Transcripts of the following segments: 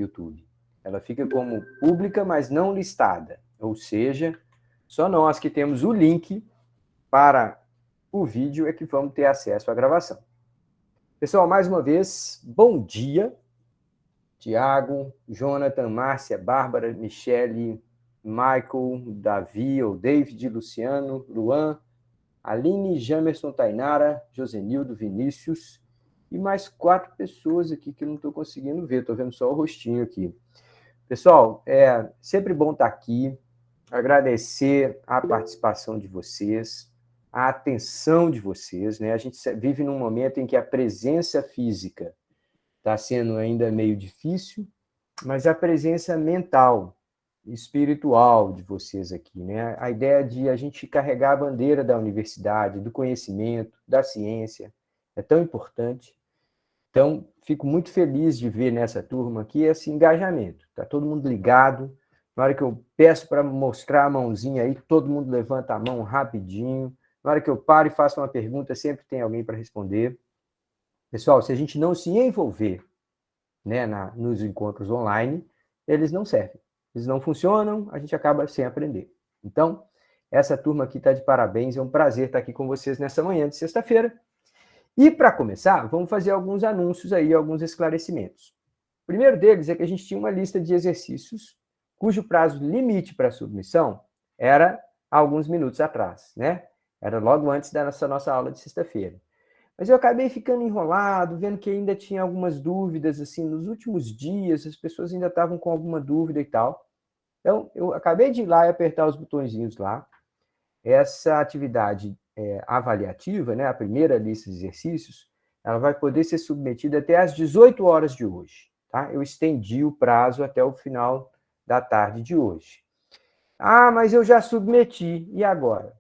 YouTube. Ela fica como pública, mas não listada. Ou seja, só nós que temos o link para o vídeo é que vamos ter acesso à gravação. Pessoal, mais uma vez, bom dia. Tiago, Jonathan, Márcia, Bárbara, Michele, Michael, Davi, ou David, Luciano, Luan, Aline, Jamerson, Tainara, Josenildo, Vinícius e mais 4 pessoas aqui que eu não estou conseguindo ver, estou vendo só o rostinho aqui. Pessoal, é sempre bom estar aqui, agradecer a participação de vocês, a atenção de vocês, né? A gente vive num momento em que a presença física está sendo ainda meio difícil, mas a presença mental, espiritual de vocês aqui, né? A ideia de a gente carregar a bandeira da universidade, do conhecimento, da ciência, é tão importante. Então, fico muito feliz de ver nessa turma aqui esse engajamento. Está todo mundo ligado. Na hora que eu peço para mostrar a mãozinha aí, todo mundo levanta a mão rapidinho. Na hora que eu paro e faço uma pergunta, sempre tem alguém para responder. Pessoal, se a gente não se envolver, né, nos encontros online, eles não servem. Eles não funcionam, a gente acaba sem aprender. Então, essa turma aqui está de parabéns. É um prazer estar aqui com vocês nessa manhã de sexta-feira. E, para começar, vamos fazer alguns anúncios aí, alguns esclarecimentos. O primeiro deles é que a gente tinha uma lista de exercícios cujo prazo limite para submissão era alguns minutos atrás, né? Era logo antes da nossa aula de sexta-feira. Mas eu acabei ficando enrolado, vendo que ainda tinha algumas dúvidas, assim, nos últimos dias, as pessoas ainda estavam com alguma dúvida e tal. Então, eu acabei de ir lá e apertar os botõezinhos lá. Essa atividade avaliativa, né, a primeira lista de exercícios, ela vai poder ser submetida até às 18 horas de hoje. Tá? Eu estendi o prazo até o final da tarde de hoje. Ah, mas eu já submeti, e agora?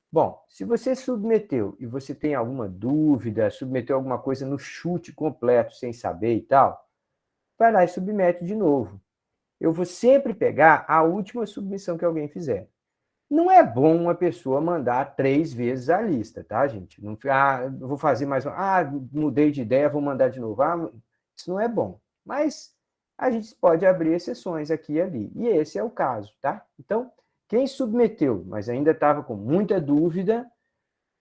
Bom, se você submeteu e você tem alguma dúvida, submeteu alguma coisa no chute completo, sem saber e tal, vai lá e submete de novo. Eu vou sempre pegar a última submissão que alguém fizer. Não é bom uma pessoa mandar 3 vezes a lista, tá, gente? Não, vou fazer mais uma. Mudei de ideia, vou mandar de novo. Isso não é bom. Mas a gente pode abrir exceções aqui e ali. E esse é o caso, tá? Então, quem submeteu, mas ainda estava com muita dúvida,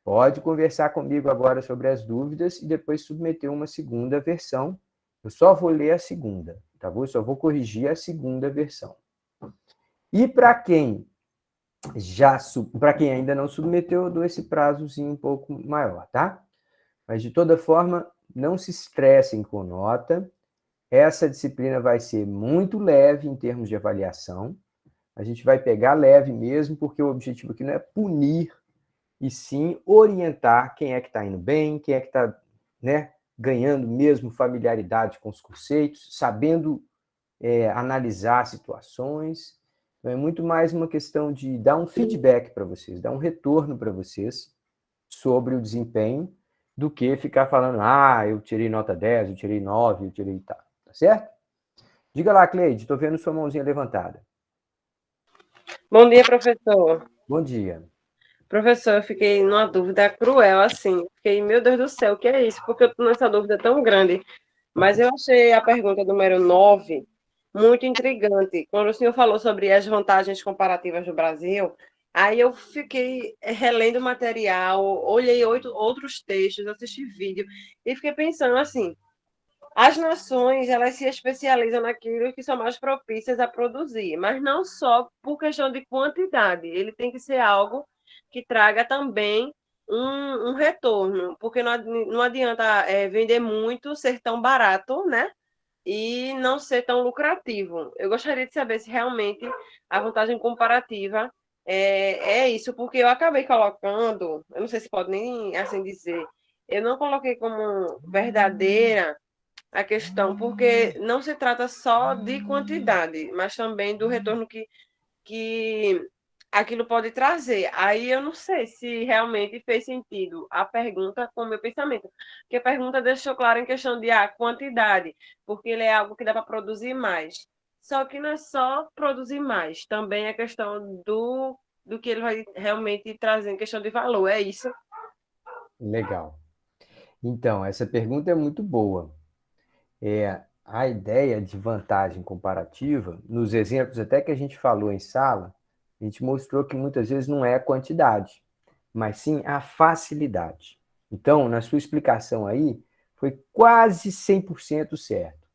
pode conversar comigo agora sobre as dúvidas e depois submeter uma segunda versão. Eu só vou ler a segunda, tá bom? Eu só vou corrigir a segunda versão. E para quem ainda não submeteu, eu dou esse prazozinho um pouco maior, tá? Mas, de toda forma, não se estressem com nota. Essa disciplina vai ser muito leve em termos de avaliação. A gente vai pegar leve mesmo, porque o objetivo aqui não é punir, e sim orientar quem é que está indo bem, quem é que está, né, ganhando mesmo familiaridade com os conceitos, sabendo analisar situações. Então, é muito mais uma questão de dar um feedback para vocês, dar um retorno para vocês sobre o desempenho, do que ficar falando, eu tirei nota 10, eu tirei 9, eu tirei tal, tá certo? Diga lá, Cleide, estou vendo sua mãozinha levantada. Bom dia, professor. Bom dia. Professor, eu fiquei numa dúvida cruel, assim. Fiquei, meu Deus do céu, o que é isso? Porque eu estou nessa dúvida tão grande. Mas eu achei a pergunta número 9 muito intrigante. Quando o senhor falou sobre as vantagens comparativas do Brasil, aí eu fiquei relendo o material, olhei outros textos, assisti vídeo, e fiquei pensando assim, as nações, elas se especializam naquilo que são mais propícias a produzir, mas não só por questão de quantidade. Ele tem que ser algo que traga também um retorno, porque não adianta vender muito, ser tão barato, né? E não ser tão lucrativo. Eu gostaria de saber se realmente a vantagem comparativa é isso, porque eu acabei colocando, eu não sei se pode nem assim dizer, eu não coloquei como verdadeira a questão, porque não se trata só de quantidade, mas também do retorno que aquilo pode trazer. Aí eu não sei se realmente fez sentido a pergunta com o meu pensamento, porque a pergunta deixou claro em questão de quantidade, porque ele é algo que dá para produzir mais. Só que não é só produzir mais, também é questão do que ele vai realmente trazer em questão de valor, é isso? Legal. Então, essa pergunta é muito boa. A ideia de vantagem comparativa, nos exemplos até que a gente falou em sala, a gente mostrou que muitas vezes não é a quantidade, mas sim a facilidade. Então, na sua explicação aí, foi quase 100% certo.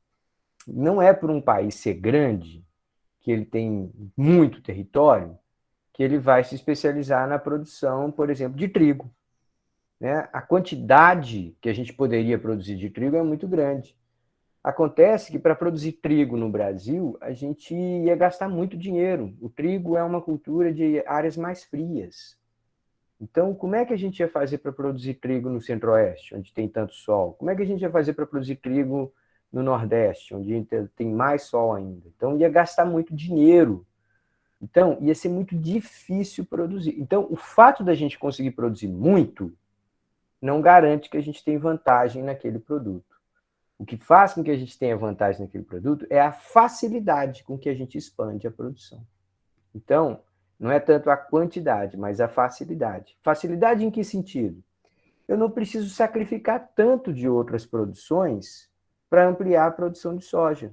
Não é por um país ser grande, que ele tem muito território, que ele vai se especializar na produção, por exemplo, de trigo. Né? A quantidade que a gente poderia produzir de trigo é muito grande. Acontece que para produzir trigo no Brasil, a gente ia gastar muito dinheiro. O trigo é uma cultura de áreas mais frias. Então, como é que a gente ia fazer para produzir trigo no Centro-Oeste, onde tem tanto sol? Como é que a gente ia fazer para produzir trigo no Nordeste, onde tem mais sol ainda? Então, ia gastar muito dinheiro. Então, ia ser muito difícil produzir. Então, o fato da gente conseguir produzir muito não garante que a gente tem vantagem naquele produto. O que faz com que a gente tenha vantagem naquele produto é a facilidade com que a gente expande a produção. Então, não é tanto a quantidade, mas a facilidade. Facilidade em que sentido? Eu não preciso sacrificar tanto de outras produções para ampliar a produção de soja.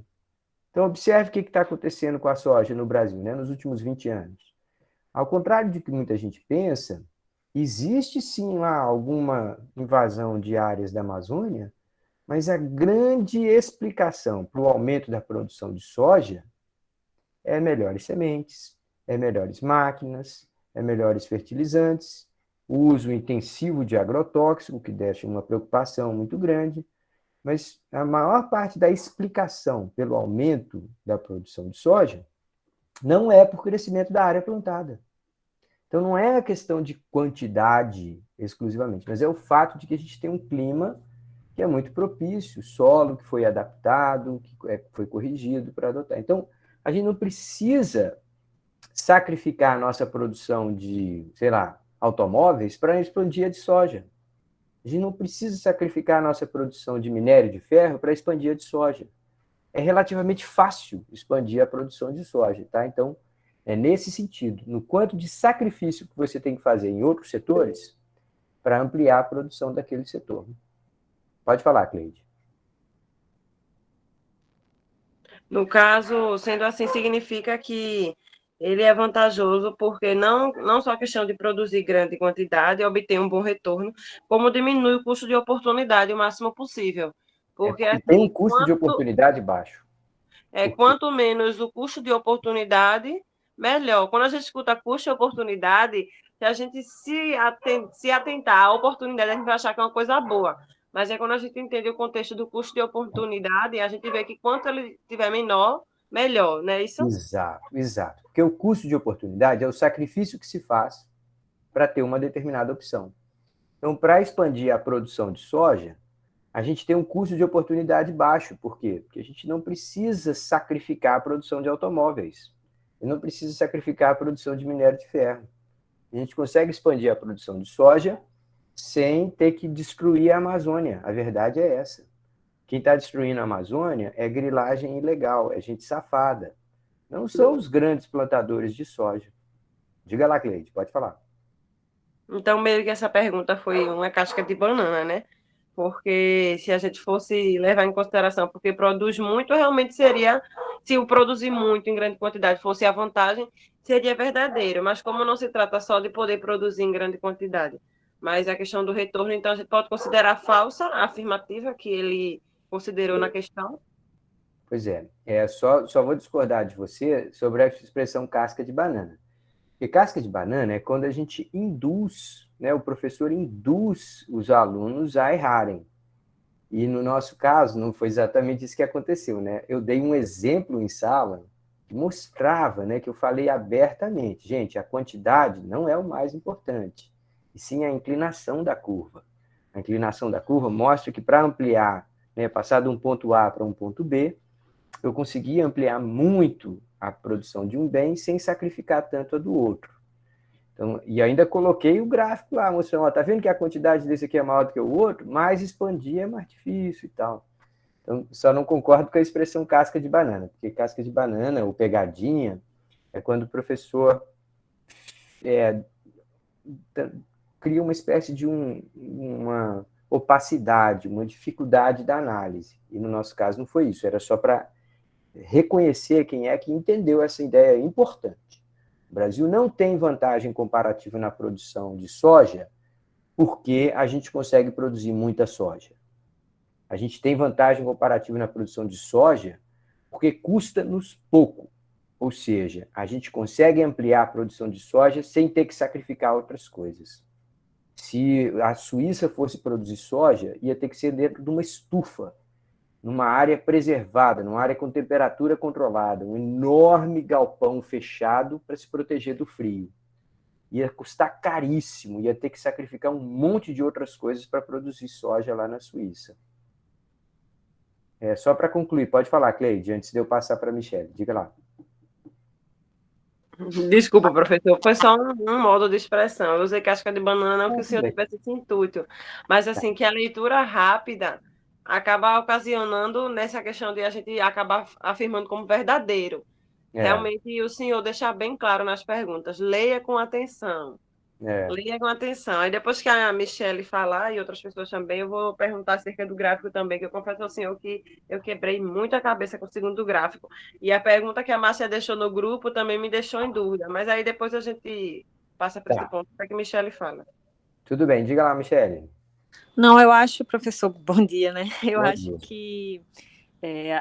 Então, observe o que está acontecendo com a soja no Brasil, né, nos últimos 20 anos. Ao contrário de que muita gente pensa, existe sim lá alguma invasão de áreas da Amazônia, mas a grande explicação para o aumento da produção de soja é melhores sementes, é melhores máquinas, é melhores fertilizantes, o uso intensivo de agrotóxico, que deixa uma preocupação muito grande, mas a maior parte da explicação pelo aumento da produção de soja não é por crescimento da área plantada. Então não é a questão de quantidade exclusivamente, mas é o fato de que a gente tem um clima que é muito propício, solo que foi adaptado, que foi corrigido para adotar. Então, a gente não precisa sacrificar a nossa produção de, sei lá, automóveis para expandir a de soja. A gente não precisa sacrificar a nossa produção de minério de ferro para expandir a de soja. É relativamente fácil expandir a produção de soja, tá? Então, é nesse sentido, no quanto de sacrifício que você tem que fazer em outros setores para ampliar a produção daquele setor. Pode falar, Cleide. No caso, sendo assim, significa que ele é vantajoso porque não só a questão de produzir grande quantidade e obter um bom retorno, como diminui o custo de oportunidade o máximo possível. Porque, E tem um assim, custo de oportunidade baixo. Porque quanto menos o custo de oportunidade, melhor. Quando a gente escuta custo de oportunidade, se a gente se atentar à oportunidade, a gente vai achar que é uma coisa boa. Mas é quando a gente entende o contexto do custo de oportunidade, a gente vê que quanto ele tiver menor, melhor, não é isso? exato, exato. Porque o custo de oportunidade é o sacrifício que se faz para ter uma determinada opção. Então, para expandir a produção de soja, a gente tem um custo de oportunidade baixo. Por quê? Porque a gente não precisa sacrificar a produção de automóveis. E não precisa sacrificar a produção de minério de ferro. A gente consegue expandir a produção de soja sem ter que destruir a Amazônia. A verdade é essa. Quem está destruindo a Amazônia é grilagem ilegal, é gente safada. Não são os grandes plantadores de soja. Diga lá, Cleide, pode falar. Então, meio que essa pergunta foi uma casca de banana, né? Porque se a gente fosse levar em consideração, porque produz muito, realmente seria, se o produzir muito em grande quantidade fosse a vantagem, seria verdadeiro. Mas como não se trata só de poder produzir em grande quantidade, mas a questão do retorno, então a gente pode considerar falsa a afirmativa que ele considerou na questão. Pois é, só vou discordar de você sobre a expressão casca de banana. Porque casca de banana é quando a gente induz, né, o professor induz os alunos a errarem. E no nosso caso, não foi exatamente isso que aconteceu, né? Eu dei um exemplo em sala que mostrava, né, que eu falei abertamente, gente, a quantidade não é o mais importante, e sim a inclinação da curva. A inclinação da curva mostra que para ampliar, né, passar de um ponto A para um ponto B, eu consegui ampliar muito a produção de um bem sem sacrificar tanto a do outro. Então, e ainda coloquei o gráfico lá, mostrando, ó, tá vendo que a quantidade desse aqui é maior do que o outro? Mas expandir é mais difícil e tal. Então, só não concordo com a expressão casca de banana, porque casca de banana ou pegadinha é quando o professor é, cria uma espécie de opacidade, uma dificuldade da análise. E no nosso caso não foi isso, era só para reconhecer quem é que entendeu essa ideia importante. O Brasil não tem vantagem comparativa na produção de soja porque a gente consegue produzir muita soja. A gente tem vantagem comparativa na produção de soja porque custa-nos pouco. Ou seja, a gente consegue ampliar a produção de soja sem ter que sacrificar outras coisas. Se a Suíça fosse produzir soja, ia ter que ser dentro de uma estufa, numa área preservada, numa área com temperatura controlada, um enorme galpão fechado para se proteger do frio. Ia custar caríssimo, ia ter que sacrificar um monte de outras coisas para produzir soja lá na Suíça. Só para concluir, pode falar, Cleide, antes de eu passar para a Michelle. Diga lá. Desculpa, professor, foi só um modo de expressão. Eu usei casca de banana, não que o senhor tivesse esse intuito, mas assim, que a leitura rápida acaba ocasionando nessa questão de a gente acabar afirmando como verdadeiro. Realmente, o senhor deixar bem claro nas perguntas, leia com atenção. Leia com atenção. Aí depois que a Michelle falar, e outras pessoas também, eu vou perguntar acerca do gráfico também, que eu confesso ao senhor que eu quebrei muito a cabeça com o segundo gráfico. E a pergunta que a Márcia deixou no grupo também me deixou em dúvida. Mas aí depois a gente passa para esse ponto para que a Michelle fala. Tudo bem, diga lá, Michelle. Não, eu acho, professor, bom dia, né? Eu Bom acho dia. que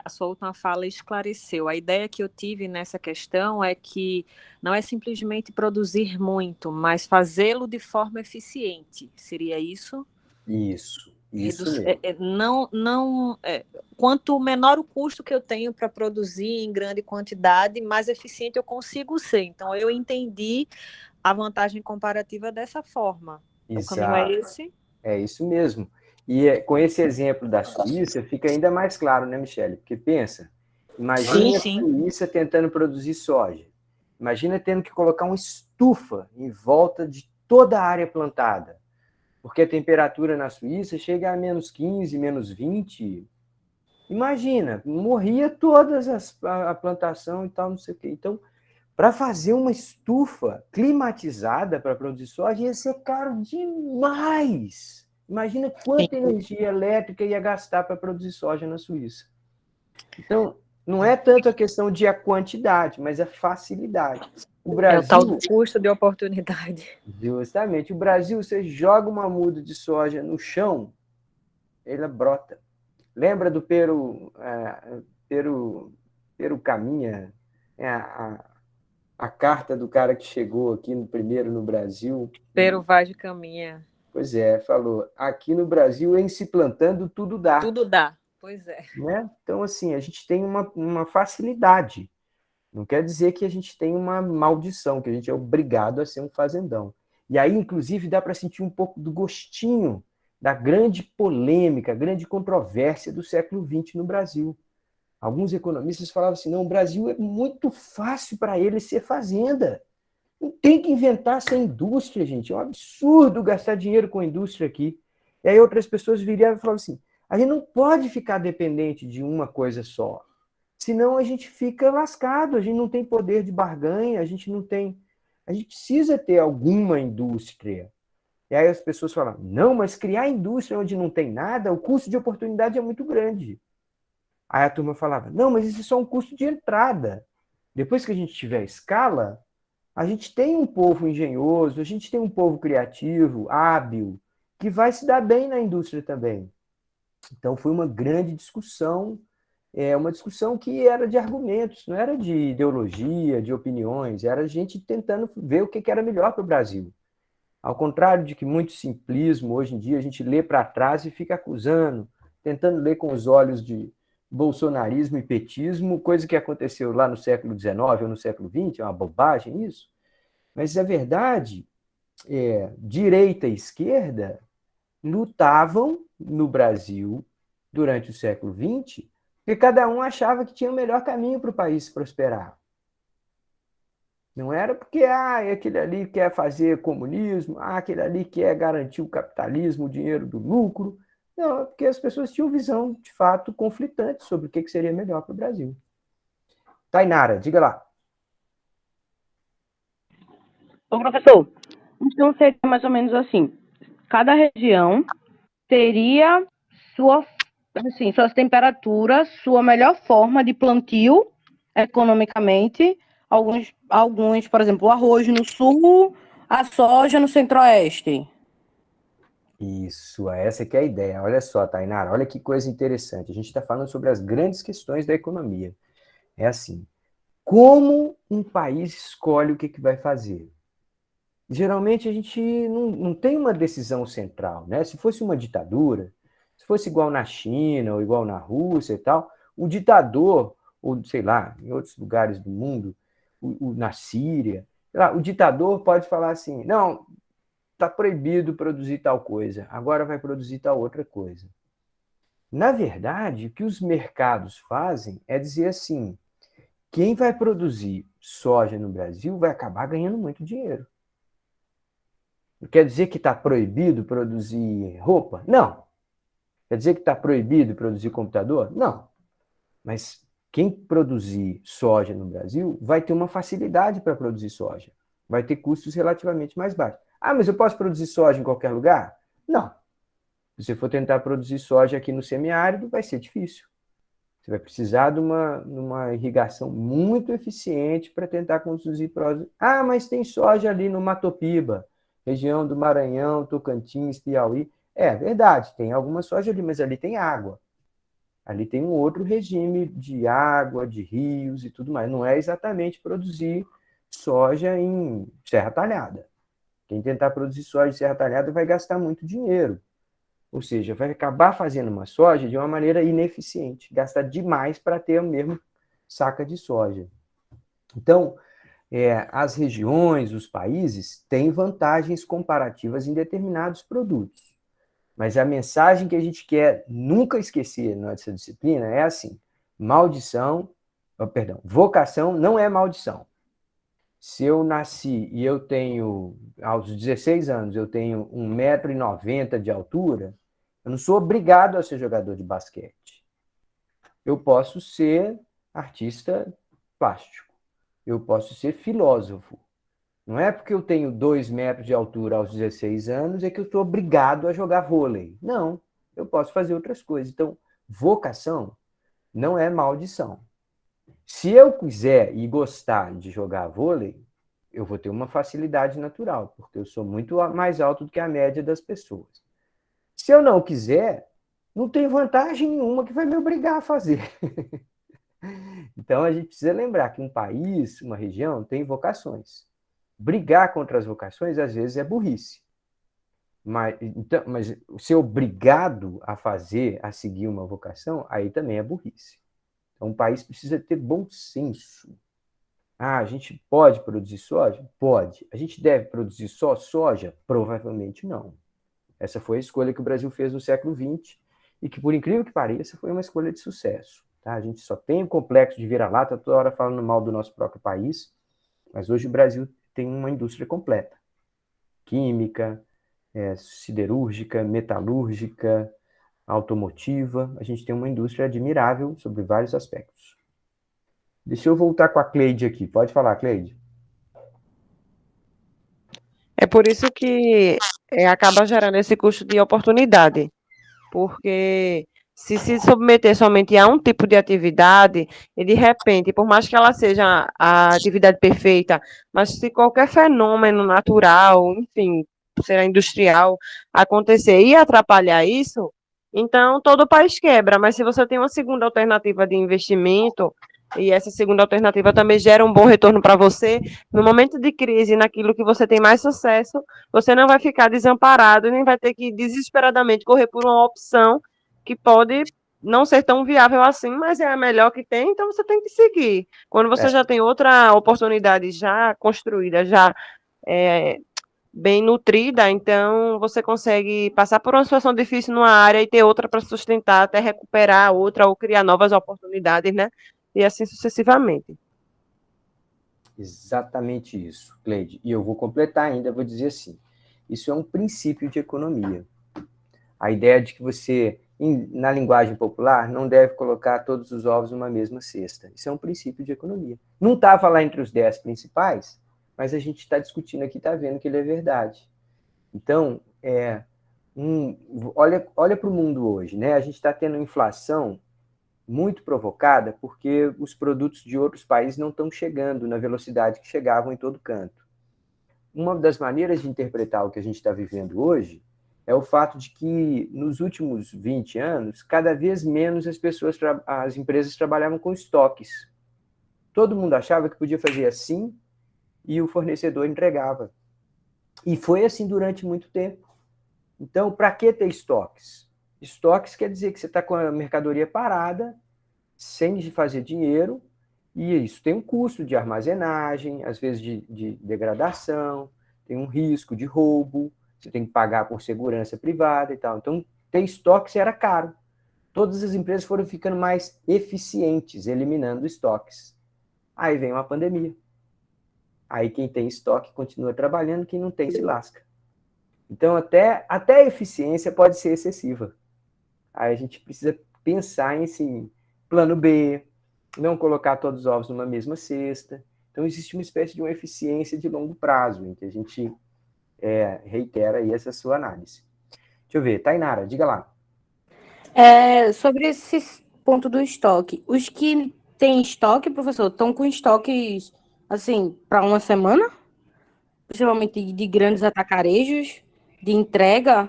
a sua última fala esclareceu. A ideia que eu tive nessa questão é que não é simplesmente produzir muito, mas fazê-lo de forma eficiente. Seria isso? Isso mesmo. Quanto menor o custo que eu tenho para produzir em grande quantidade, mais eficiente eu consigo ser. Então, eu entendi a vantagem comparativa dessa forma. Exato. O caminho é esse? É isso mesmo. E com esse exemplo da Suíça, fica ainda mais claro, né, Michele? Porque pensa, imagina a Suíça tentando produzir soja. Imagina tendo que colocar uma estufa em volta de toda a área plantada. Porque a temperatura na Suíça chega a menos 15, menos 20. Imagina, morria toda a plantação e tal, não sei o quê. Então, para fazer uma estufa climatizada para produzir soja ia ser caro demais. Imagina quanta energia elétrica ia gastar para produzir soja na Suíça. Então, não é tanto a questão de a quantidade, mas a facilidade. O Brasil, é o tal do custo de oportunidade. Justamente. O Brasil, você joga uma muda de soja no chão, ela brota. Lembra do Peru Caminha? A carta do cara que chegou aqui primeiro no Brasil. Peru Vaz de Caminha. Pois é, falou, aqui no Brasil, em se plantando, tudo dá. Tudo dá, pois é. Né? Então, assim, a gente tem uma facilidade. Não quer dizer que a gente tem uma maldição, que a gente é obrigado a ser um fazendão. E aí, inclusive, dá para sentir um pouco do gostinho da grande polêmica, grande controvérsia do século XX no Brasil. Alguns economistas falavam assim, não, o Brasil é muito fácil para ele ser fazenda. Não tem que inventar essa indústria, gente. É um absurdo gastar dinheiro com a indústria aqui. E aí outras pessoas viriam e falavam assim, a gente não pode ficar dependente de uma coisa só. Senão a gente fica lascado, a gente não tem poder de barganha, a gente não tem... A gente precisa ter alguma indústria. E aí as pessoas falam, não, mas criar indústria onde não tem nada, o custo de oportunidade é muito grande. Aí a turma falava, não, mas isso é só um custo de entrada. Depois que a gente tiver escala, a gente tem um povo engenhoso, a gente tem um povo criativo, hábil, que vai se dar bem na indústria também. Então foi uma grande discussão, uma discussão que era de argumentos, não era de ideologia, de opiniões, era a gente tentando ver o que era melhor para o Brasil. Ao contrário de que muito simplismo, hoje em dia a gente lê para trás e fica acusando, tentando ler com os olhos de bolsonarismo e petismo, coisa que aconteceu lá no século XIX ou no século XX, é uma bobagem isso. Mas a verdade direita e esquerda lutavam no Brasil durante o século XX, porque cada um achava que tinha o melhor caminho para o país prosperar. Não era porque aquele ali quer fazer comunismo, aquele ali quer garantir o capitalismo, o dinheiro do lucro. Não, é porque as pessoas tinham visão, de fato, conflitante sobre o que seria melhor para o Brasil. Tainara, diga lá. Ô, professor, então seria mais ou menos assim, cada região teria suas temperaturas, sua melhor forma de plantio economicamente. Alguns, por exemplo, o arroz no sul, a soja no centro-oeste. Isso, essa que é a ideia. Olha só, Tainara, olha que coisa interessante. A gente está falando sobre as grandes questões da economia. É assim, como um país escolhe o que vai fazer? Geralmente a gente não tem uma decisão central, né? Se fosse uma ditadura, se fosse igual na China ou igual na Rússia e tal, o ditador, ou sei lá, em outros lugares do mundo, na Síria, sei lá, o ditador pode falar assim, não, está proibido produzir tal coisa, agora vai produzir tal outra coisa. Na verdade, o que os mercados fazem é dizer assim, quem vai produzir soja no Brasil vai acabar ganhando muito dinheiro. Quer dizer que está proibido produzir roupa? Não. Quer dizer que está proibido produzir computador? Não. Mas quem produzir soja no Brasil vai ter uma facilidade para produzir soja. Vai ter custos relativamente mais baixos. Ah, mas eu posso produzir soja em qualquer lugar? Não. Se você for tentar produzir soja aqui no semiárido, vai ser difícil. Você vai precisar de uma irrigação muito eficiente para tentar produzir soja. Ah, mas tem soja ali no Matopiba, região do Maranhão, Tocantins, Piauí. É verdade, tem alguma soja ali, mas ali tem água. Ali tem um outro regime de água, de rios e tudo mais. Não é exatamente produzir soja em Serra Talhada. Quem tentar produzir soja em Serra Talhada vai gastar muito dinheiro. Ou seja, vai acabar fazendo uma soja de uma maneira ineficiente, gastar demais para ter a mesma saca de soja. Então, as regiões, os países têm vantagens comparativas em determinados produtos. Mas a mensagem que a gente quer nunca esquecer nessa disciplina é assim: vocação não é maldição. Se eu nasci e eu tenho, aos 16 anos, eu tenho 1,90 m de altura, eu não sou obrigado a ser jogador de basquete. Eu posso ser artista plástico. Eu posso ser filósofo. Não é porque eu tenho 2 metros de altura aos 16 anos é que eu estou obrigado a jogar vôlei. Não, eu posso fazer outras coisas. Então, vocação não é maldição. Se eu quiser e gostar de jogar vôlei, eu vou ter uma facilidade natural, porque eu sou muito mais alto do que a média das pessoas. Se eu não quiser, não tem vantagem nenhuma que vai me obrigar a fazer. Então, a gente precisa lembrar que um país, uma região, tem vocações. Brigar contra as vocações, às vezes, é burrice. Mas ser obrigado a fazer, a seguir uma vocação, aí também é burrice. Então, um país precisa ter bom senso. Ah, a gente pode produzir soja? Pode. A gente deve produzir só soja? Provavelmente não. Essa foi a escolha que o Brasil fez no século XX e que, por incrível que pareça, foi uma escolha de sucesso. Tá? A gente só tem um complexo de vira-lata, toda hora falando mal do nosso próprio país, mas hoje o Brasil tem uma indústria completa. Química, siderúrgica, metalúrgica, automotiva. A gente tem uma indústria admirável sobre vários aspectos. Deixa eu voltar com a Cleide aqui. Pode falar, Cleide. É por isso que acaba gerando esse custo de oportunidade, porque se submeter somente a um tipo de atividade, e de repente, por mais que ela seja a atividade perfeita, mas se qualquer fenômeno natural, enfim, será industrial, acontecer e atrapalhar isso, então todo o país quebra. Mas se você tem uma segunda alternativa de investimento, e essa segunda alternativa também gera um bom retorno para você, no momento de crise, naquilo que você tem mais sucesso, você não vai ficar desamparado, nem vai ter que desesperadamente correr por uma opção que pode não ser tão viável assim, mas é a melhor que tem, então você tem que seguir. Quando você já tem outra oportunidade já construída, já bem nutrida, então você consegue passar por uma situação difícil numa área e ter outra para sustentar, até recuperar a outra ou criar novas oportunidades, né? E assim sucessivamente. Exatamente isso, Cleide. E eu vou completar ainda, vou dizer assim, isso é um princípio de economia. A ideia de que você, na linguagem popular, não deve colocar todos os ovos numa mesma cesta. Isso é um princípio de economia. Não estava lá entre os 10 principais, mas a gente está discutindo aqui, está vendo que ele é verdade. Então, Olha para o mundo hoje, né? A gente está tendo inflação muito provocada porque os produtos de outros países não estão chegando na velocidade que chegavam em todo canto. Uma das maneiras de interpretar o que a gente está vivendo hoje é o fato de que, nos últimos 20 anos, cada vez menos as empresas trabalhavam com estoques. Todo mundo achava que podia fazer assim e o fornecedor entregava. E foi assim durante muito tempo. Então, para que ter estoques? Estoques quer dizer que você está com a mercadoria parada, sem fazer dinheiro, e isso tem um custo de armazenagem, às vezes de degradação, tem um risco de roubo, você tem que pagar por segurança privada e tal. Então, ter estoques era caro. Todas as empresas foram ficando mais eficientes, eliminando estoques. Aí vem uma pandemia. Aí quem tem estoque continua trabalhando, quem não tem se lasca. Então, até a eficiência pode ser excessiva. Aí a gente precisa pensar em assim, plano B, não colocar todos os ovos numa mesma cesta. Então, existe uma espécie de uma eficiência de longo prazo, em que a gente reitera aí essa sua análise. Deixa eu ver, Tainara, diga lá. Sobre esse ponto do estoque, os que têm estoque, professor, estão com estoques, assim, para uma semana? Principalmente de grandes atacarejos, de entrega,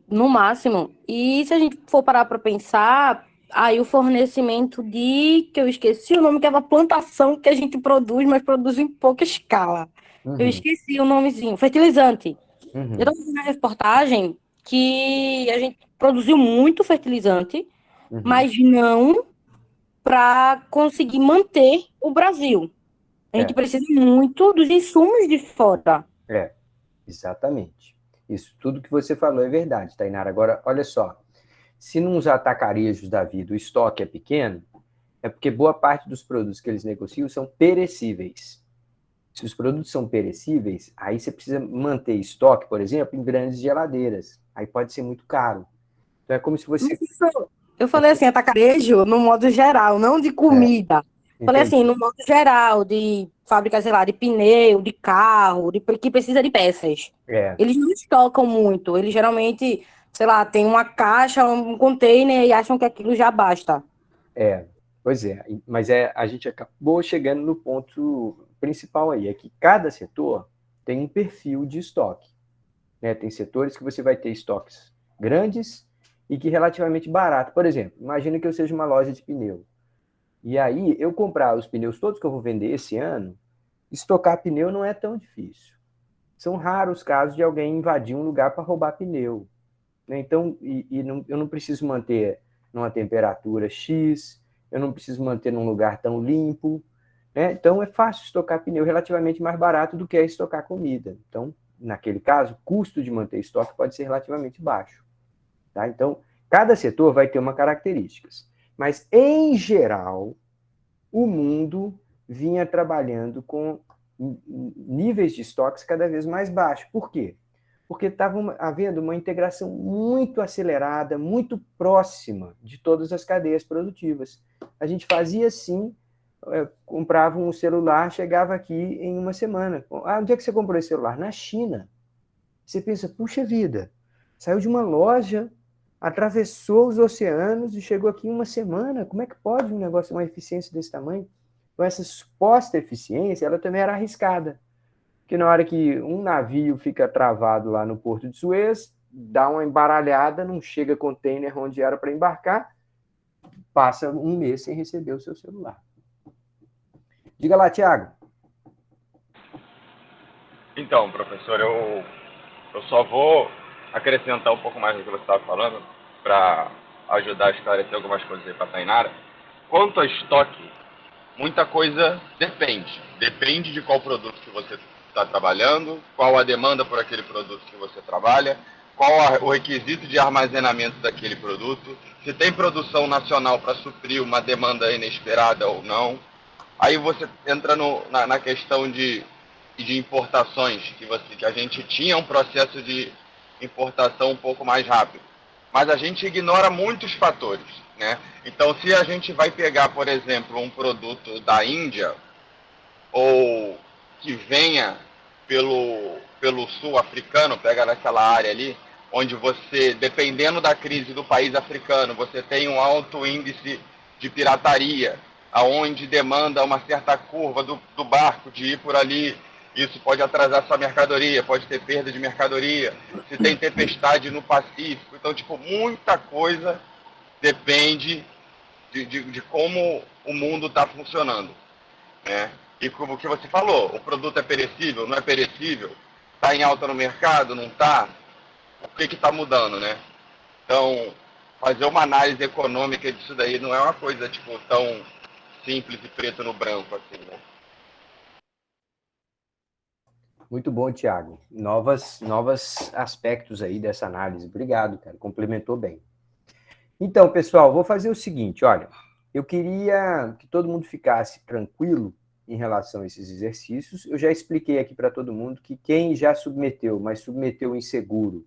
no máximo. E se a gente for parar para pensar, aí o fornecimento que eu esqueci o nome, que é uma plantação que a gente produz, mas produz em pouca escala. Eu esqueci o nomezinho, fertilizante. Eu estava vendo na reportagem que a gente produziu muito fertilizante, mas não para conseguir manter o Brasil. A gente precisa muito dos insumos de fora. Exatamente. Isso tudo que você falou é verdade, Tainara. Agora, olha só, se nos atacarejos da vida o estoque é pequeno, é porque boa parte dos produtos que eles negociam são perecíveis. Se os produtos são perecíveis, aí você precisa manter estoque, por exemplo, em grandes geladeiras. Aí pode ser muito caro. Então é como se você... Eu falei assim, atacarejo no modo geral, não de comida. Falei assim, no modo geral, de fábrica, sei lá, de pneu, de carro, que precisa de peças. Eles não estocam muito. Eles geralmente, sei lá, tem uma caixa, um container e acham que aquilo já basta. Pois é. Mas a gente acabou chegando no ponto principal aí, é que cada setor tem um perfil de estoque. Né? Tem setores que você vai ter estoques grandes e que relativamente barato. Por exemplo, imagina que eu seja uma loja de pneu. E aí, eu comprar os pneus todos que eu vou vender esse ano, estocar pneu não é tão difícil. São raros os casos de alguém invadir um lugar para roubar pneu. Né? Então, eu não preciso manter numa temperatura X, eu não preciso manter num lugar tão limpo. Né? Então, é fácil estocar pneu, relativamente mais barato do que estocar comida. Então, naquele caso, o custo de manter estoque pode ser relativamente baixo. Tá? Então, cada setor vai ter uma características. Mas, em geral, o mundo vinha trabalhando com níveis de estoques cada vez mais baixos. Por quê? Porque estava havendo uma integração muito acelerada, muito próxima de todas as cadeias produtivas. A gente fazia assim, comprava um celular, chegava aqui em uma semana. Onde é que você comprou esse celular? Na China. Você pensa, puxa vida, saiu de uma loja, atravessou os oceanos e chegou aqui em uma semana. Como é que pode um negócio, uma eficiência desse tamanho? Então, essa suposta eficiência, ela também era arriscada. Porque na hora que um navio fica travado lá no Porto de Suez, dá uma embaralhada, não chega container onde era para embarcar, passa um mês sem receber o seu celular. Diga lá, Thiago. Então, professor, eu só vou acrescentar um pouco mais do que você estava falando para ajudar a esclarecer algumas coisas aí para a Tainara. Quanto a estoque, muita coisa depende. Depende de qual produto que você está trabalhando, qual a demanda por aquele produto que você trabalha, qual o requisito de armazenamento daquele produto, se tem produção nacional para suprir uma demanda inesperada ou não. Aí você entra na questão de importações, que a gente tinha um processo de importação um pouco mais rápido. Mas a gente ignora muitos fatores, né? Então, se a gente vai pegar, por exemplo, um produto da Índia, ou que venha pelo sul africano, pega naquela área ali, onde você, dependendo da crise do país africano, você tem um alto índice de pirataria, aonde demanda uma certa curva do barco de ir por ali, isso pode atrasar sua mercadoria, pode ter perda de mercadoria, se tem tempestade no Pacífico, então, tipo, muita coisa depende de como o mundo está funcionando, né? E como que você falou, o produto é perecível, não é perecível, está em alta no mercado, não está, o que está mudando, né? Então, fazer uma análise econômica disso daí não é uma coisa, tipo, tão simples e preto no branco, assim, né? Muito bom, Thiago. Novos aspectos aí dessa análise. Obrigado, cara. Complementou bem. Então, pessoal, vou fazer o seguinte, olha, eu queria que todo mundo ficasse tranquilo em relação a esses exercícios. Eu já expliquei aqui para todo mundo que quem já submeteu, mas submeteu inseguro,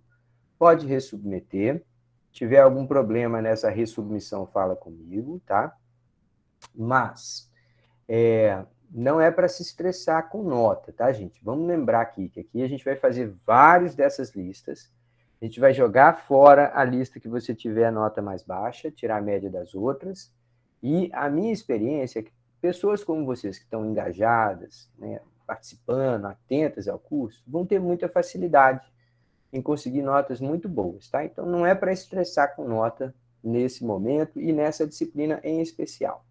pode ressubmeter. Se tiver algum problema nessa ressubmissão, fala comigo, tá? Mas não é para se estressar com nota, tá, gente? Vamos lembrar aqui que aqui a gente vai fazer vários dessas listas. A gente vai jogar fora a lista que você tiver a nota mais baixa, tirar a média das outras. E a minha experiência é que pessoas como vocês que estão engajadas, né, participando, atentas ao curso, vão ter muita facilidade em conseguir notas muito boas, tá? Então não é para estressar com nota nesse momento e nessa disciplina em especial.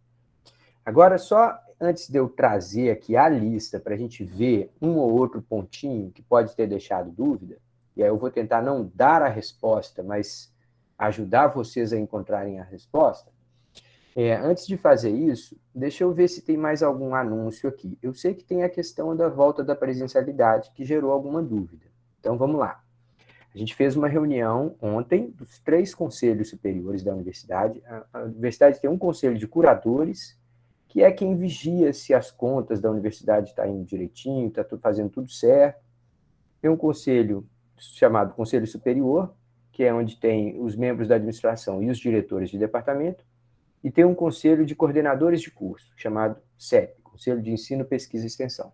Agora, só antes de eu trazer aqui a lista para a gente ver um ou outro pontinho que pode ter deixado dúvida, e aí eu vou tentar não dar a resposta, mas ajudar vocês a encontrarem a resposta. Antes de fazer isso, deixa eu ver se tem mais algum anúncio aqui. Eu sei que tem a questão da volta da presencialidade, que gerou alguma dúvida. Então, vamos lá. A gente fez uma reunião ontem dos 3 conselhos superiores da universidade. A universidade tem um conselho de curadores, que é quem vigia se as contas da universidade estão indo direitinho, está fazendo tudo certo. Tem um conselho chamado Conselho Superior, que é onde tem os membros da administração e os diretores de departamento, e tem um conselho de coordenadores de curso, chamado CEP, Conselho de Ensino, Pesquisa e Extensão.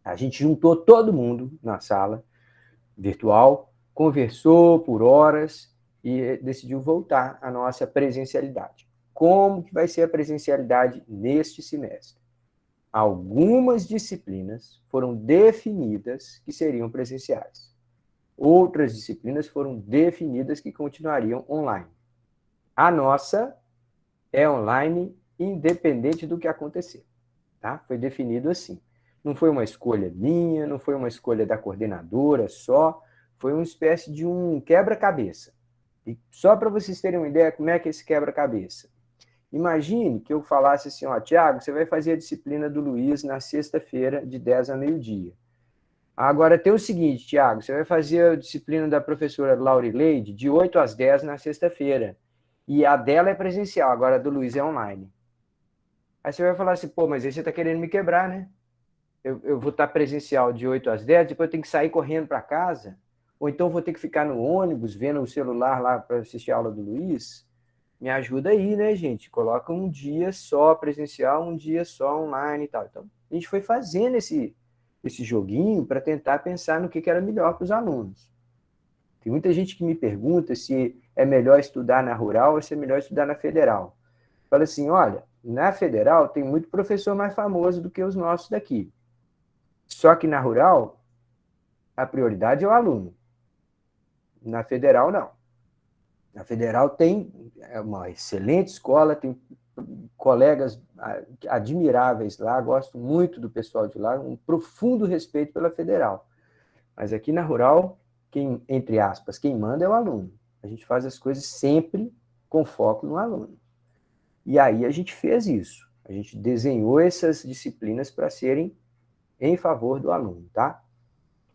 A gente juntou todo mundo na sala virtual, conversou por horas e decidiu voltar à nossa presencialidade. Como que vai ser a presencialidade neste semestre? Algumas disciplinas foram definidas que seriam presenciais. Outras disciplinas foram definidas que continuariam online. A nossa é online independente do que acontecer. Tá? Foi definido assim. Não foi uma escolha minha, não foi uma escolha da coordenadora só, foi uma espécie de um quebra-cabeça. E só para vocês terem uma ideia como é que é esse quebra-cabeça. Imagine que eu falasse assim, ó, Tiago, você vai fazer a disciplina do Luiz na sexta-feira, de 10 a meio-dia. Agora tem o seguinte, Tiago, você vai fazer a disciplina da professora Laurileide de 8 às 10 na sexta-feira. E a dela é presencial, agora a do Luiz é online. Aí você vai falar assim, pô, mas aí você está querendo me quebrar, né? Eu vou estar presencial de 8 às 10, depois eu tenho que sair correndo para casa, ou então vou ter que ficar no ônibus vendo o celular lá para assistir a aula do Luiz. Me ajuda aí, né, gente? Coloca um dia só presencial, um dia só online e tal. Então, a gente foi fazendo esse joguinho para tentar pensar no que era melhor para os alunos. Tem muita gente que me pergunta se é melhor estudar na rural ou se é melhor estudar na federal. Fala assim, olha, na federal tem muito professor mais famoso do que os nossos daqui. Só que na rural, a prioridade é o aluno. Na federal, não. Na federal tem uma excelente escola, tem colegas admiráveis lá, gosto muito do pessoal de lá, um profundo respeito pela federal. Mas aqui na rural, quem, entre aspas, quem manda é o aluno. A gente faz as coisas sempre com foco no aluno. E aí a gente fez isso. A gente desenhou essas disciplinas para serem em favor do aluno, tá?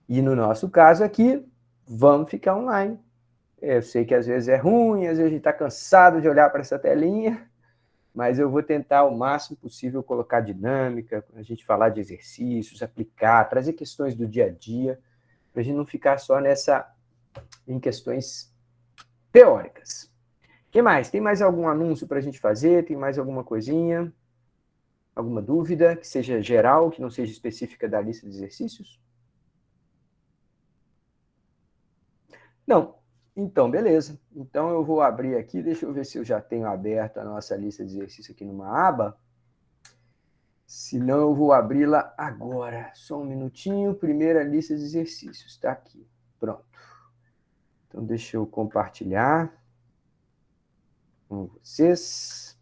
E no nosso caso aqui, vamos ficar online. Eu sei que às vezes é ruim, às vezes a gente está cansado de olhar para essa telinha, mas eu vou tentar o máximo possível colocar dinâmica, a gente falar de exercícios, aplicar, trazer questões do dia a dia, para a gente não ficar só em questões teóricas. O que mais? Tem mais algum anúncio para a gente fazer? Tem mais alguma coisinha? Alguma dúvida que seja geral, que não seja específica da lista de exercícios? Não. Então, beleza. Então, eu vou abrir aqui, deixa eu ver se eu já tenho aberto a nossa lista de exercício aqui numa aba. Se não, eu vou abri-la agora. Só um minutinho. Primeira lista de exercícios. Está aqui. Pronto. Então, deixa eu compartilhar com vocês.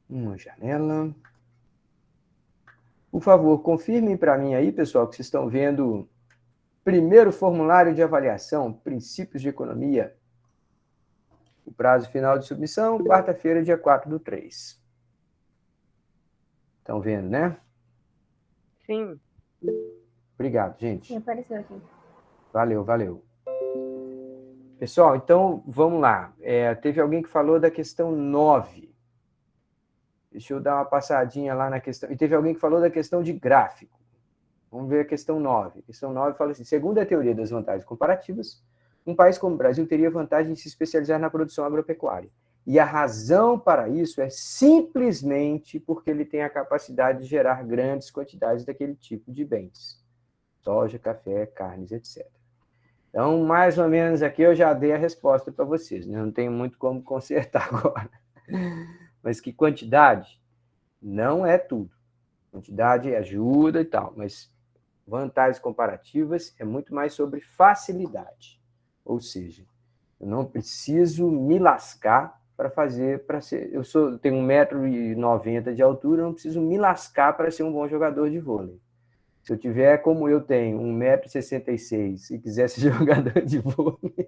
Uma janela. Por favor, confirmem para mim aí, pessoal, que vocês estão vendo primeiro formulário de avaliação, princípios de economia. O prazo final de submissão, quarta-feira, dia 4/3. Estão vendo, né? Sim. Obrigado, gente. Sim, apareceu aqui. Valeu, valeu. Pessoal, então, vamos lá. Teve alguém que falou da questão 9. Deixa eu dar uma passadinha lá na questão. E teve alguém que falou da questão de gráfico. Vamos ver a questão 9. A questão 9 fala assim, segundo a teoria das vantagens comparativas, um país como o Brasil teria vantagem em se especializar na produção agropecuária. E a razão para isso é simplesmente porque ele tem a capacidade de gerar grandes quantidades daquele tipo de bens. Soja, café, carnes, etc. Então, mais ou menos aqui eu já dei a resposta para vocês, né? Não tenho muito como consertar agora. Mas que quantidade? Não é tudo. Quantidade ajuda e tal, mas vantagens comparativas é muito mais sobre facilidade. Ou seja, eu não preciso me lascar para fazer, eu tenho 1,90 m de altura, eu não preciso me lascar para ser um bom jogador de vôlei. Se eu tiver, como eu tenho, 1,66 m e quiser ser jogador de vôlei,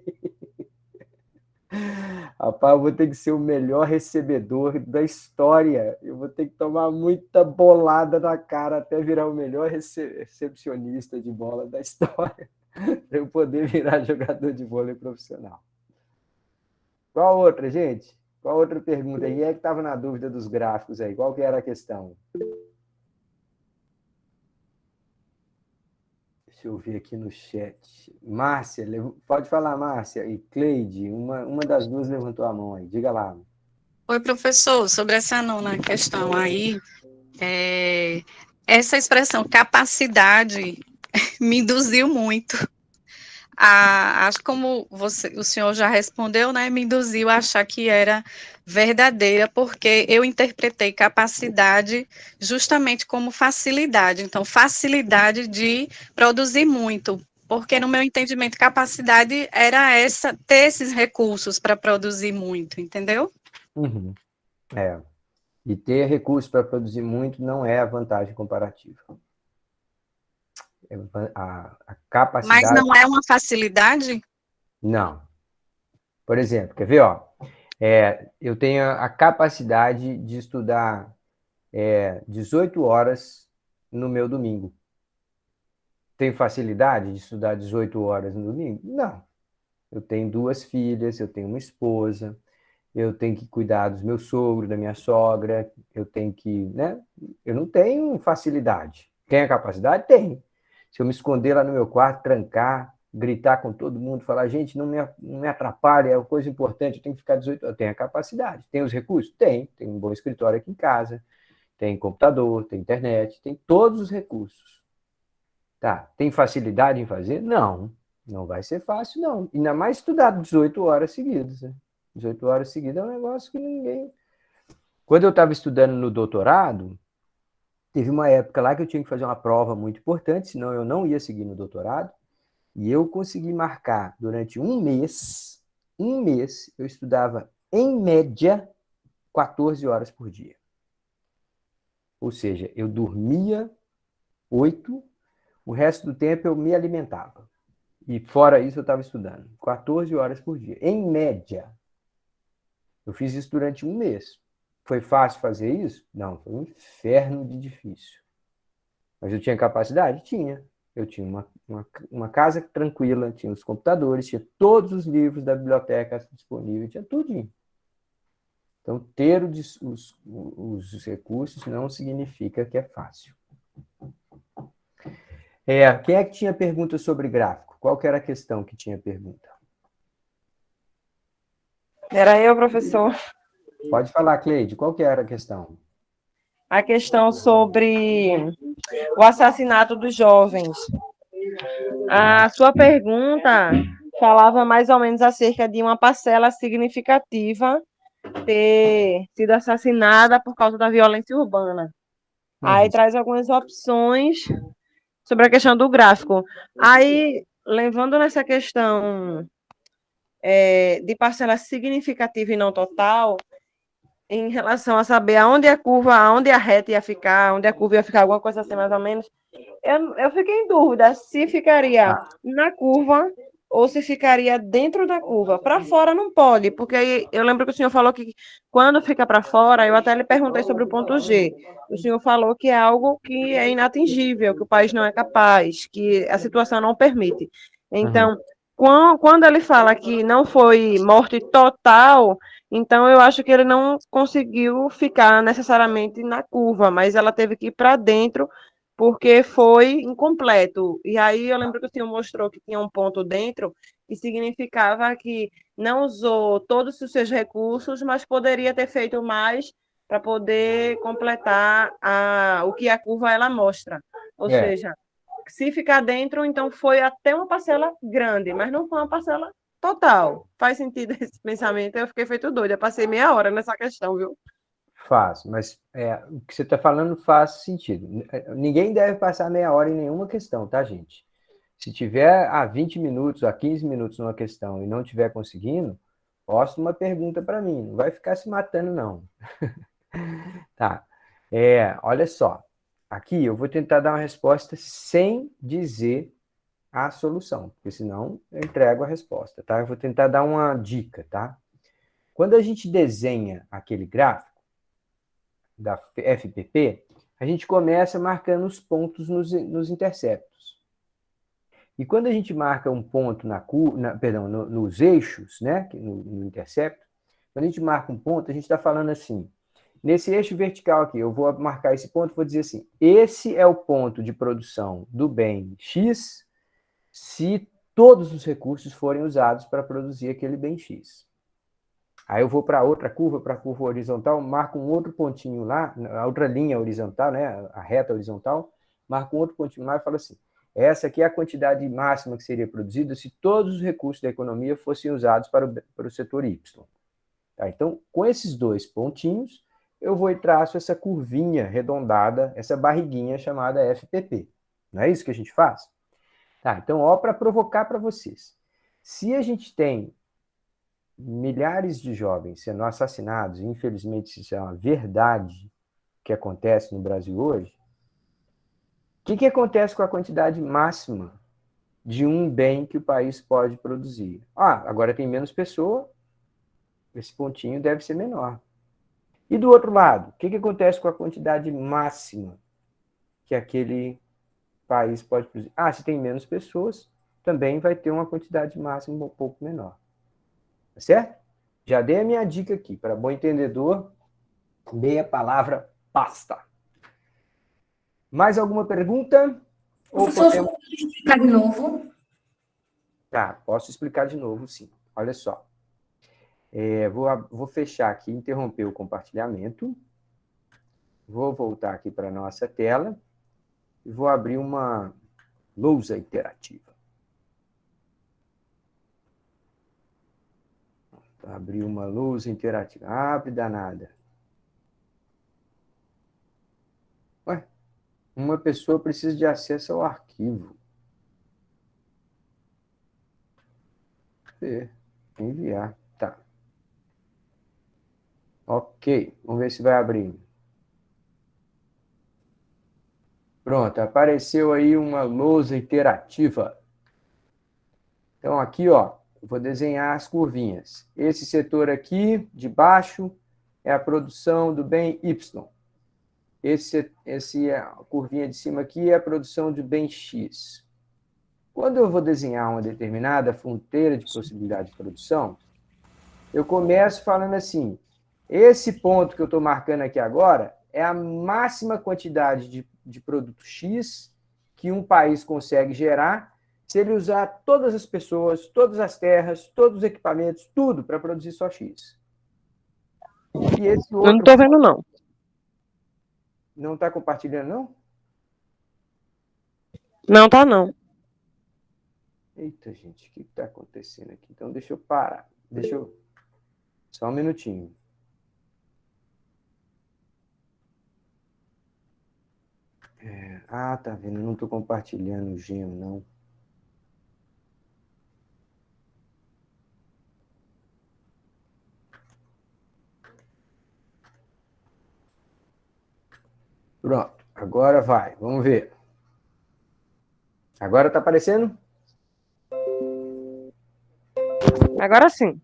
rapaz, eu vou ter que ser o melhor recebedor da história. Eu vou ter que tomar muita bolada na cara até virar o melhor recepcionista de bola da história para eu poder virar jogador de vôlei profissional. Qual outra, gente? Qual outra pergunta? E é que estava na dúvida dos gráficos aí. Qual que era a questão? Deixa eu ver aqui no chat. Márcia, pode falar, Márcia. E Cleide, uma das duas levantou a mão aí. Diga lá. Oi, professor, sobre essa nona questão aí, essa expressão capacidade me induziu muito. Acho que como o senhor já respondeu, né, me induziu a achar que era verdadeira, porque eu interpretei capacidade justamente como facilidade. Então, facilidade de produzir muito, porque no meu entendimento, capacidade era ter esses recursos para produzir muito, entendeu? Uhum. E ter recursos para produzir muito não é a vantagem comparativa. A capacidade... Mas não é uma facilidade? Não. Por exemplo, quer ver? Eu tenho a capacidade de estudar 18 horas no meu domingo. Tenho facilidade de estudar 18 horas no domingo? Não. Eu tenho 2 filhas, eu tenho uma esposa, eu tenho que cuidar dos meus sogros, da minha sogra, eu tenho que... né? Eu não tenho facilidade. Tenho a capacidade? Tenho. Se eu me esconder lá no meu quarto, trancar, gritar com todo mundo, falar, gente, não me atrapalhe, é uma coisa importante, eu tenho que ficar 18 horas. Eu tenho a capacidade. Tem os recursos? Tem. Tem um bom escritório aqui em casa, tem computador, tem internet, tem todos os recursos. Tá. Tem facilidade em fazer? Não. Não vai ser fácil, não. Ainda mais estudar 18 horas seguidas. Né? 18 horas seguidas é um negócio que ninguém... Quando eu estava estudando no doutorado, teve uma época lá que eu tinha que fazer uma prova muito importante, senão eu não ia seguir no doutorado, e eu consegui marcar durante um mês, eu estudava, em média, 14 horas por dia. Ou seja, eu dormia 8, o resto do tempo eu me alimentava. E fora isso eu estava estudando, 14 horas por dia, em média. Eu fiz isso durante um mês. Foi fácil fazer isso? Não, foi um inferno de difícil. Mas eu tinha capacidade? Tinha. Eu tinha uma casa tranquila, tinha os computadores, tinha todos os livros da biblioteca disponíveis, tinha tudinho. Então, ter os recursos não significa que é fácil. Quem é que tinha pergunta sobre gráfico? Qual que era a questão que tinha pergunta? Era eu, professor. Pode falar, Cleide, qual que era a questão? A questão sobre o assassinato dos jovens. A sua pergunta falava mais ou menos acerca de uma parcela significativa ter sido assassinada por causa da violência urbana. Aí traz algumas opções sobre a questão do gráfico. Aí, levando nessa questão de parcela significativa e não total, em relação a saber aonde a reta ia ficar, onde a curva ia ficar, alguma coisa assim, mais ou menos, eu fiquei em dúvida se ficaria na curva ou se ficaria dentro da curva. Para fora não pode, porque aí eu lembro que o senhor falou que quando fica para fora, eu até lhe perguntei sobre o ponto G. O senhor falou que é algo que é inatingível, que o país não é capaz, que a situação não permite. Então, quando ele fala que não foi morte total, então eu acho que ele não conseguiu ficar necessariamente na curva, mas ela teve que ir para dentro porque foi incompleto. E aí eu lembro que o senhor mostrou que tinha um ponto dentro, que significava que não usou todos os seus recursos, mas poderia ter feito mais para poder completar o que a curva ela mostra. Ou seja, se ficar dentro, então foi até uma parcela grande, mas não foi uma parcela total. Faz sentido esse pensamento? Eu fiquei feito doida, passei meia hora nessa questão, viu? Faz, mas o que você está falando faz sentido. Ninguém deve passar meia hora em nenhuma questão, tá, gente? Se tiver a 20 minutos, a 15 minutos numa questão e não tiver conseguindo, posta uma pergunta para mim. Não vai ficar se matando, não. Tá. Olha só. Aqui eu vou tentar dar uma resposta sem dizer a solução, porque senão eu entrego a resposta, tá? Eu vou tentar dar uma dica, tá? Quando a gente desenha aquele gráfico da FPP, a gente começa marcando os pontos nos interceptos. E quando a gente marca um ponto nos eixos, né, no intercepto, quando a gente marca um ponto, a gente está falando assim, nesse eixo vertical aqui, eu vou marcar esse ponto, vou dizer assim, esse é o ponto de produção do bem X, se todos os recursos forem usados para produzir aquele bem X. Aí eu vou para outra curva, para a curva horizontal, marco um outro pontinho lá, a outra linha horizontal, né, a reta horizontal, marco um outro pontinho lá e falo assim, essa aqui é a quantidade máxima que seria produzida se todos os recursos da economia fossem usados para o setor Y. Tá? Então, com esses dois pontinhos, eu vou e traço essa curvinha arredondada, essa barriguinha chamada FPP. Não é isso que a gente faz? Tá, então, para provocar para vocês. Se a gente tem milhares de jovens sendo assassinados, e infelizmente isso é uma verdade que acontece no Brasil hoje, o que acontece com a quantidade máxima de um bem que o país pode produzir? Agora tem menos pessoa, esse pontinho deve ser menor. E do outro lado, o que acontece com a quantidade máxima que aquele país pode produzir? Se tem menos pessoas, também vai ter uma quantidade máxima um pouco menor. Tá certo? Já dei a minha dica aqui. Para bom entendedor, meia palavra basta. Mais alguma pergunta? Professor, podemos explicar de novo? Tá, posso explicar de novo, sim. Olha só. Vou fechar aqui, interromper o compartilhamento. Vou voltar aqui para a nossa tela e vou abrir uma lousa interativa. Abrir uma lousa interativa. Abre danada. Ué, uma pessoa precisa de acesso ao arquivo. Enviar. Tá. Ok. Vamos ver se vai abrir. Pronto, apareceu aí uma lousa interativa. Então, aqui, ó, eu vou desenhar as curvinhas. Esse setor aqui, de baixo, é a produção do bem Y. A curvinha de cima aqui é a produção do bem X. Quando eu vou desenhar uma determinada fronteira de possibilidade de produção, eu começo falando assim, esse ponto que eu estou marcando aqui agora é a máxima quantidade de produto X que um país consegue gerar se ele usar todas as pessoas, todas as terras, todos os equipamentos, tudo para produzir só X. E esse outro... Não estou vendo, não. Não está compartilhando, não? Não está, não. Eita, gente, o que está acontecendo aqui? Então, deixa eu parar. Só um minutinho. Tá vendo? Eu não estou compartilhando o Geno, não. Pronto, agora vai. Vamos ver. Agora está aparecendo? Agora sim.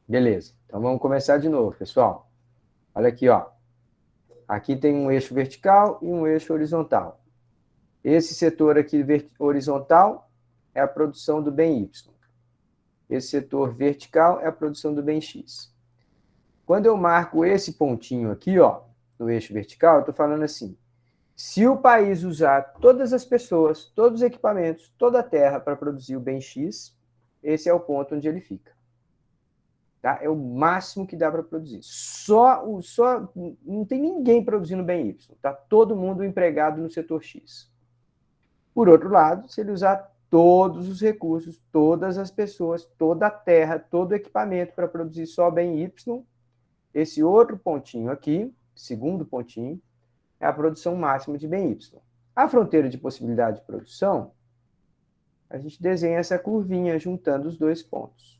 Beleza. Então, vamos começar de novo, pessoal. Olha aqui, ó. Aqui tem um eixo vertical e um eixo horizontal. Esse setor aqui horizontal é a produção do bem Y. Esse setor vertical é a produção do bem X. Quando eu marco esse pontinho aqui, ó, no eixo vertical, eu estou falando assim, se o país usar todas as pessoas, todos os equipamentos, toda a terra para produzir o bem X, esse é o ponto onde ele fica. Tá? É o máximo que dá para produzir. Não tem ninguém produzindo bem Y. Tá todo mundo empregado no setor X. Por outro lado, se ele usar todos os recursos, todas as pessoas, toda a terra, todo o equipamento para produzir só bem Y, esse outro pontinho aqui, segundo pontinho, é a produção máxima de bem Y. A fronteira de possibilidade de produção, a gente desenha essa curvinha juntando os dois pontos.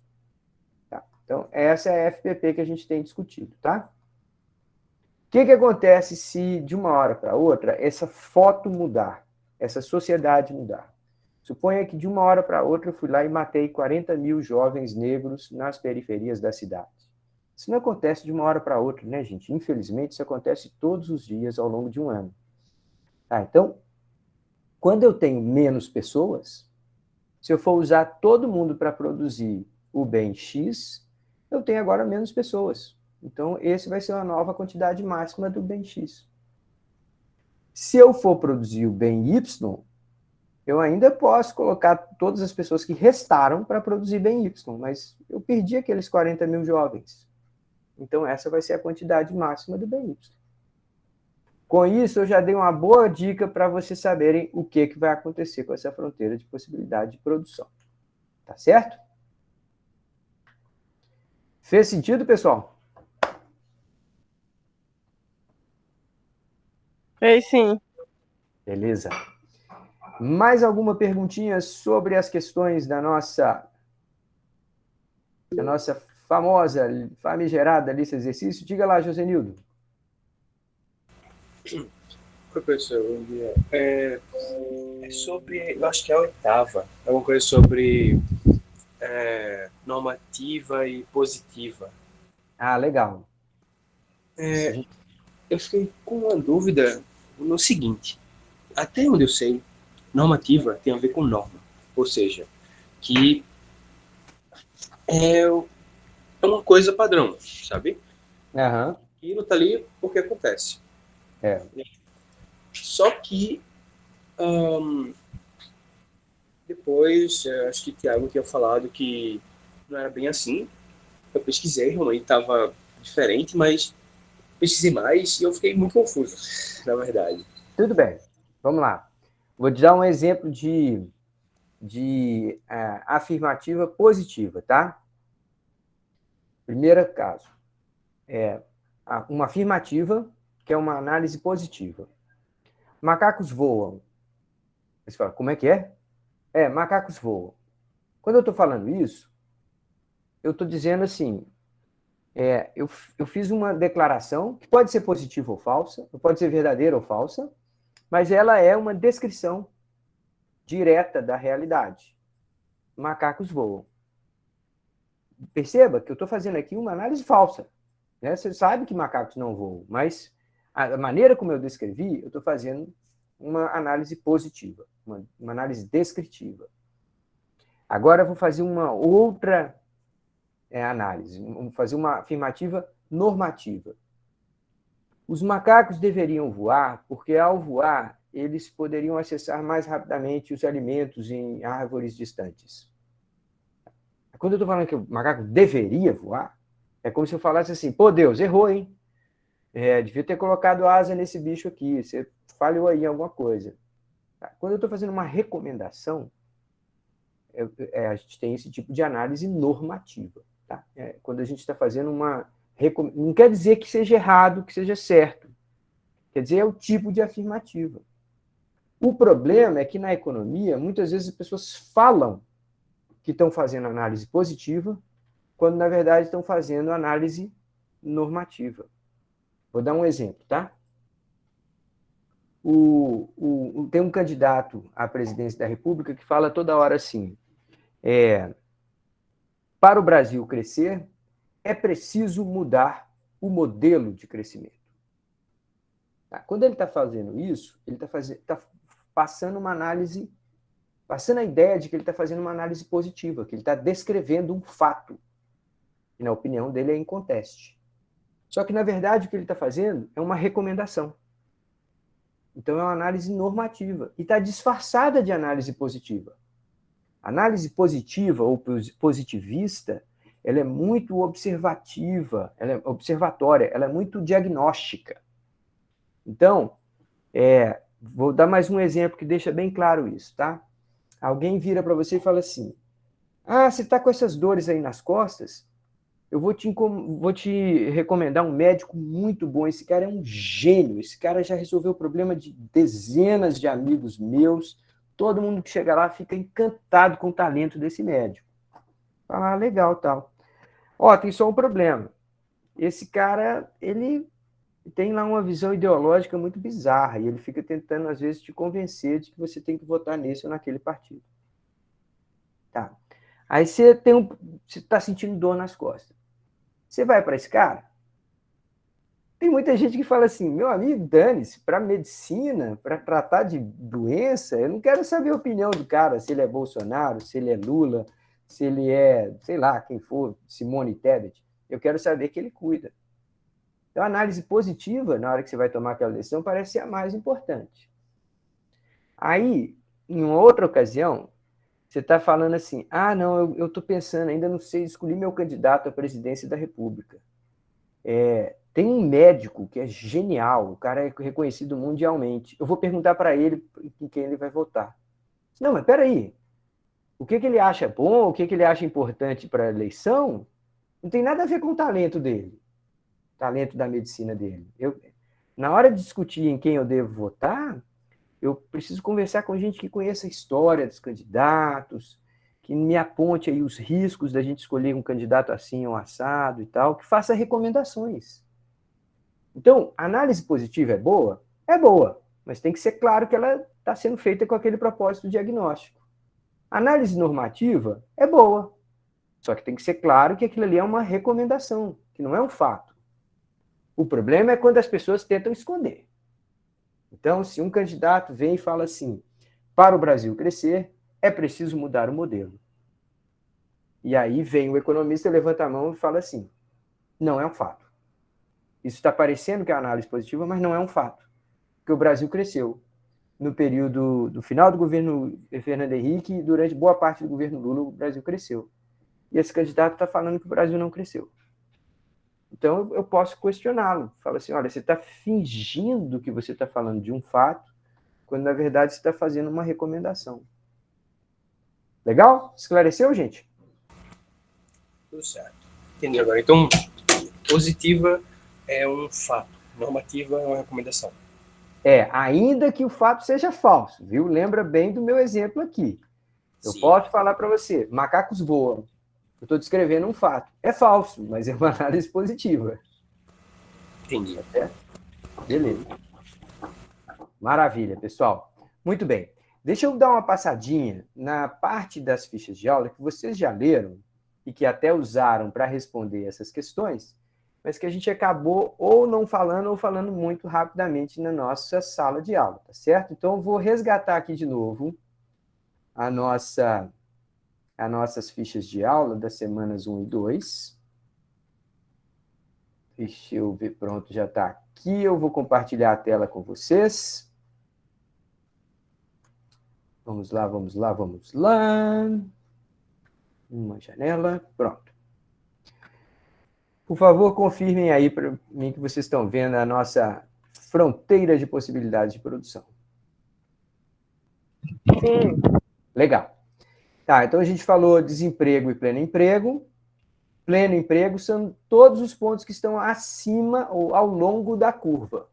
Tá? Então, essa é a FPP que a gente tem discutido, tá? O que acontece se, de uma hora para outra, essa foto mudar, essa sociedade mudar? Suponha que, de uma hora para outra, eu fui lá e matei 40 mil jovens negros nas periferias da cidade. Isso não acontece de uma hora para outra, né, gente? Infelizmente, isso acontece todos os dias ao longo de um ano. Tá, então, quando eu tenho menos pessoas, se eu for usar todo mundo para produzir o bem X, eu tenho agora menos pessoas. Então, esse vai ser uma nova quantidade máxima do bem X. Se eu for produzir o bem Y, eu ainda posso colocar todas as pessoas que restaram para produzir bem Y, mas eu perdi aqueles 40 mil jovens. Então, essa vai ser a quantidade máxima do bem Y. Com isso, eu já dei uma boa dica para vocês saberem o que vai acontecer com essa fronteira de possibilidade de produção. Tá certo? Fez sentido, pessoal? Fez sim. Beleza. Mais alguma perguntinha sobre as questões da nossa famosa, famigerada lista de exercícios? Diga lá, Josenildo. Professor, bom dia. É sobre, eu acho que é a oitava, é uma coisa sobre normativa e positiva. Ah, legal. Eu fiquei com uma dúvida no seguinte, até onde eu sei, normativa tem a ver com norma, ou seja, que é uma coisa padrão, sabe? Aham. Aquilo tá ali porque acontece. Só que depois, acho que o Thiago tinha falado que não era bem assim. Eu pesquisei, realmente estava diferente, mas pesquisei mais e eu fiquei muito confuso, na verdade. Tudo bem, vamos lá. Vou te dar um exemplo de afirmativa positiva, tá? Primeiro caso, uma afirmativa, que é uma análise positiva. Macacos voam. Você fala, como é que é? Macacos voam. Quando eu estou falando isso, eu estou dizendo assim, eu fiz uma declaração que pode ser positiva ou falsa, pode ser verdadeira ou falsa, mas ela é uma descrição direta da realidade. Macacos voam. Perceba que eu estou fazendo aqui uma análise falsa. Né? Você sabe que macacos não voam, mas a maneira como eu descrevi, eu estou fazendo uma análise positiva, uma análise descritiva. Agora eu vou fazer uma outra análise, vou fazer uma afirmativa normativa. Os macacos deveriam voar porque, ao voar, eles poderiam acessar mais rapidamente os alimentos em árvores distantes. Quando eu estou falando que o macaco deveria voar, é como se eu falasse assim, pô, Deus, errou, hein? Devia ter colocado asa nesse bicho aqui, você falhou aí em alguma coisa. Quando eu estou fazendo uma recomendação, a gente tem esse tipo de análise normativa. Tá? Quando a gente está fazendo uma... Não quer dizer que seja errado, que seja certo. Quer dizer, é o tipo de afirmativa. O problema é que na economia, muitas vezes as pessoas falam que estão fazendo análise positiva, quando na verdade estão fazendo análise normativa. Vou dar um exemplo, tá? Tem um candidato à presidência da República que fala toda hora assim, para o Brasil crescer, é preciso mudar o modelo de crescimento. Tá? Quando ele está fazendo isso, ele está passando uma análise, passando a ideia de que ele está fazendo uma análise positiva, que ele está descrevendo um fato, que na opinião dele é inconteste. Só que, na verdade, o que ele está fazendo é uma recomendação. Então, é uma análise normativa. E está disfarçada de análise positiva. Análise positiva ou positivista, ela é muito observativa, ela é observatória, ela é muito diagnóstica. Então, vou dar mais um exemplo que deixa bem claro isso, tá? Alguém vira para você e fala assim, você está com essas dores aí nas costas? Eu vou te recomendar um médico muito bom. Esse cara é um gênio. Esse cara já resolveu o problema de dezenas de amigos meus. Todo mundo que chega lá fica encantado com o talento desse médico. Fala, legal, tal. Tem só um problema. Esse cara, ele tem lá uma visão ideológica muito bizarra e ele fica tentando, às vezes, te convencer de que você tem que votar nesse ou naquele partido. Tá. Aí você está sentindo dor nas costas. Você vai para esse cara? Tem muita gente que fala assim, meu amigo, dane-se, para medicina, para tratar de doença, eu não quero saber a opinião do cara, se ele é Bolsonaro, se ele é Lula, se ele é, sei lá, quem for, Simone Tebet. Eu quero saber que ele cuida. Então, a análise positiva, na hora que você vai tomar aquela decisão, parece ser a mais importante. Aí, em uma outra ocasião, você está falando assim, não, eu estou pensando, ainda não sei escolher meu candidato à presidência da República. Tem um médico que é genial, o cara é reconhecido mundialmente. Eu vou perguntar para ele em quem ele vai votar. Não, mas peraí, o que ele acha bom, o que ele acha importante para a eleição, não tem nada a ver com o talento dele, talento da medicina dele. Na hora de discutir em quem eu devo votar, eu preciso conversar com gente que conheça a história dos candidatos, que me aponte aí os riscos da gente escolher um candidato assim ou assado e tal, que faça recomendações. Então, a análise positiva é boa? É boa, mas tem que ser claro que ela está sendo feita com aquele propósito diagnóstico. A análise normativa é boa, só que tem que ser claro que aquilo ali é uma recomendação, que não é um fato. O problema é quando as pessoas tentam esconder. Então, se um candidato vem e fala assim, para o Brasil crescer, é preciso mudar o modelo. E aí vem o economista, levanta a mão e fala assim, não é um fato. Isso está parecendo que é análise positiva, mas não é um fato. Porque o Brasil cresceu no período do final do governo Fernando Henrique e durante boa parte do governo Lula, o Brasil cresceu. E esse candidato está falando que o Brasil não cresceu. Então, eu posso questioná-lo. Fala assim, olha, você está fingindo que você está falando de um fato, quando, na verdade, você está fazendo uma recomendação. Legal? Esclareceu, gente? Tudo certo. Entendi agora. Então, positiva é um fato, normativa é uma recomendação. Ainda que o fato seja falso, viu? Lembra bem do meu exemplo aqui. Eu Sim. posso falar para você, macacos voam. Eu estou descrevendo um fato. É falso, mas é uma análise positiva. Entendi. Tá certo? Beleza. Maravilha, pessoal. Muito bem. Deixa eu dar uma passadinha na parte das fichas de aula que vocês já leram e que até usaram para responder essas questões, mas que a gente acabou ou não falando ou falando muito rapidamente na nossa sala de aula, tá certo? Então, eu vou resgatar aqui de novo as nossas fichas de aula das semanas 1 e 2. Deixa eu ver, pronto, já está aqui. Eu vou compartilhar a tela com vocês. Vamos lá, vamos lá, vamos lá. Uma janela, pronto. Por favor, confirmem aí para mim que vocês estão vendo a nossa fronteira de possibilidades de produção. Sim. Legal. Tá, então a gente falou desemprego e pleno emprego. Pleno emprego são todos os pontos que estão acima ou ao longo da curva,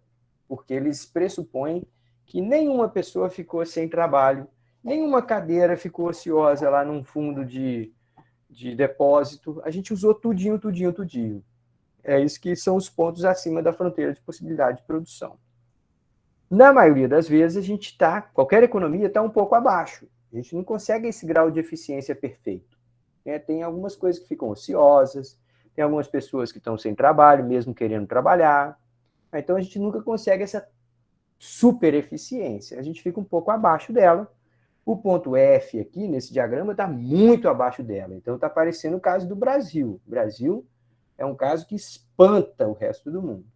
porque eles pressupõem que nenhuma pessoa ficou sem trabalho, nenhuma cadeira ficou ociosa lá num fundo de depósito. A gente usou tudinho, tudinho, tudinho. É isso que são os pontos acima da fronteira de possibilidade de produção. Na maioria das vezes, qualquer economia está um pouco abaixo. A gente não consegue esse grau de eficiência perfeito. Tem algumas coisas que ficam ociosas, tem algumas pessoas que estão sem trabalho, mesmo querendo trabalhar. Então, a gente nunca consegue essa super eficiência. A gente fica um pouco abaixo dela. O ponto F aqui, nesse diagrama, está muito abaixo dela. Então, está aparecendo o caso do Brasil. O Brasil é um caso que espanta o resto do mundo.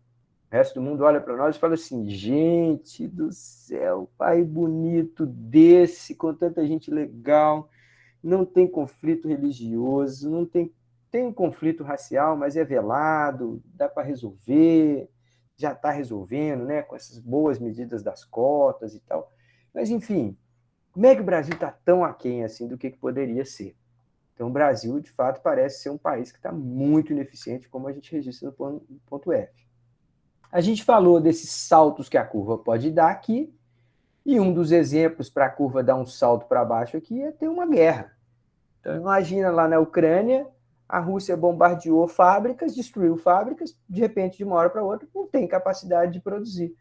O resto do mundo olha para nós e fala assim, gente do céu, país bonito desse, com tanta gente legal, não tem conflito religioso, não tem um conflito racial, mas é velado, dá para resolver, já está resolvendo, né, com essas boas medidas das cotas e tal. Mas, enfim, como é que o Brasil está tão aquém assim do que poderia ser? Então, o Brasil, de fato, parece ser um país que está muito ineficiente, como a gente registra no ponto F. A gente falou desses saltos que a curva pode dar aqui, e um dos exemplos para a curva dar um salto para baixo aqui é ter uma guerra. Então, imagina lá na Ucrânia, a Rússia bombardeou fábricas, destruiu fábricas, de repente, de uma hora para outra, não tem capacidade de produzir.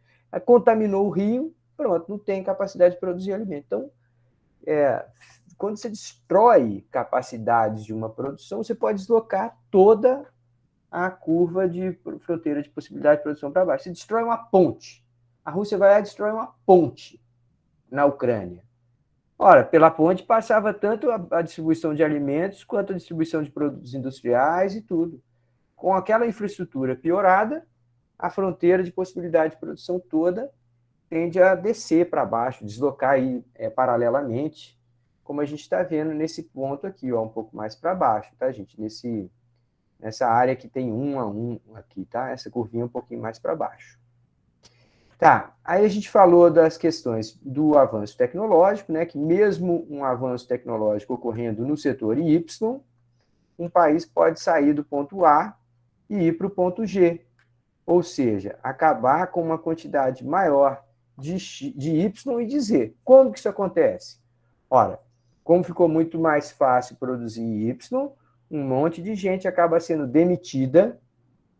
Contaminou o rio, pronto, não tem capacidade de produzir alimento. Então, quando você destrói capacidades de uma produção, você pode deslocar toda a curva de fronteira de possibilidade de produção para baixo. Você destrói uma ponte. A Rússia vai lá e destrói uma ponte na Ucrânia. Ora, pela ponte passava tanto a distribuição de alimentos quanto a distribuição de produtos industriais e tudo. Com aquela infraestrutura piorada, a fronteira de possibilidade de produção toda tende a descer para baixo, deslocar aí paralelamente, como a gente está vendo nesse ponto aqui, ó, um pouco mais para baixo, tá, gente? Nessa área que tem 1 a 1 aqui, tá? Essa curvinha um pouquinho mais para baixo. Tá, aí a gente falou das questões do avanço tecnológico, né? Que mesmo um avanço tecnológico ocorrendo no setor Y, um país pode sair do ponto A e ir para o ponto G. Ou seja, acabar com uma quantidade maior de Y e de Z. Como que isso acontece? Ora, como ficou muito mais fácil produzir Y, um monte de gente acaba sendo demitida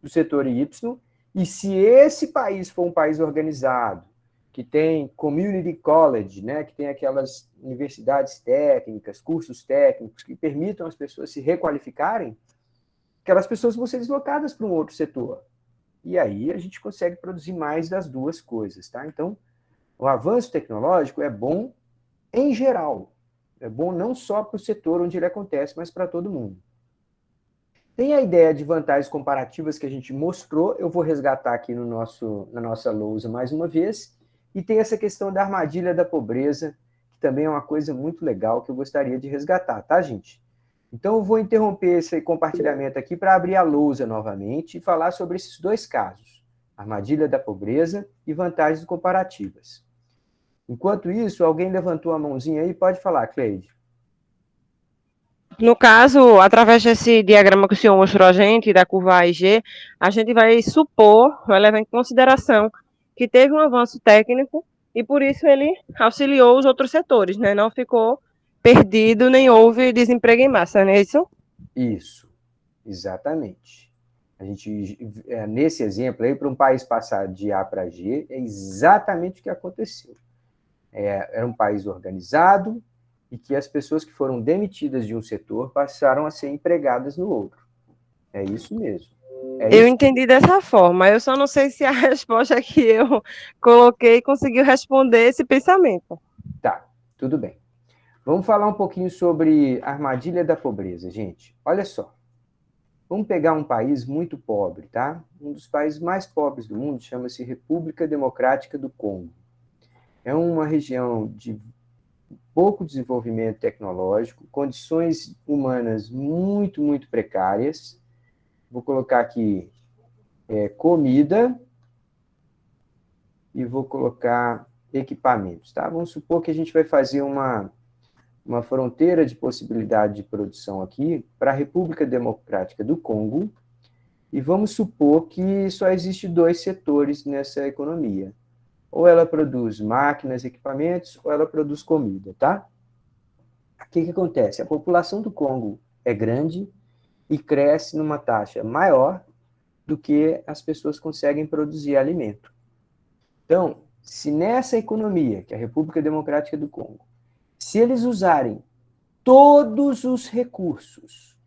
do setor Y, e se esse país for um país organizado, que tem community college, né, que tem aquelas universidades técnicas, cursos técnicos que permitam as pessoas se requalificarem, aquelas pessoas vão ser deslocadas para um outro setor. E aí a gente consegue produzir mais das duas coisas, tá? Então, o avanço tecnológico é bom em geral. É bom não só para o setor onde ele acontece, mas para todo mundo. Tem a ideia de vantagens comparativas que a gente mostrou, eu vou resgatar aqui na nossa lousa mais uma vez, e tem essa questão da armadilha da pobreza, que também é uma coisa muito legal que eu gostaria de resgatar, tá, gente? Então, eu vou interromper esse compartilhamento aqui para abrir a lousa novamente e falar sobre esses dois casos, armadilha da pobreza e vantagens comparativas. Enquanto isso, alguém levantou a mãozinha aí, pode falar, Cleide. No caso, através desse diagrama que o senhor mostrou a gente, da curva A e G, a gente vai supor, vai levar em consideração que teve um avanço técnico e por isso ele auxiliou os outros setores, né? Não ficou perdido, nem houve desemprego em massa, não é isso? Isso, exatamente. A gente, nesse exemplo aí, para um país passar de A para G, é exatamente o que aconteceu. Era um país organizado, e que as pessoas que foram demitidas de um setor passaram a ser empregadas no outro. É isso mesmo. Eu entendi dessa forma, eu só não sei se a resposta que eu coloquei conseguiu responder esse pensamento. Tá, tudo bem. Vamos falar um pouquinho sobre a armadilha da pobreza, gente. Olha só. Vamos pegar um país muito pobre, tá? Um dos países mais pobres do mundo chama-se República Democrática do Congo. É uma região de pouco desenvolvimento tecnológico, condições humanas muito, muito precárias. Vou colocar aqui comida e vou colocar equipamentos, tá? Vamos supor que a gente vai fazer uma uma fronteira de possibilidade de produção aqui para a República Democrática do Congo, e vamos supor que só existe 2 setores nessa economia. Ou ela produz máquinas, equipamentos, ou ela produz comida, tá? O que acontece? A população do Congo é grande e cresce numa taxa maior do que as pessoas conseguem produzir alimento. Então, se nessa economia, que é a República Democrática do Congo, se eles usarem todos os recursos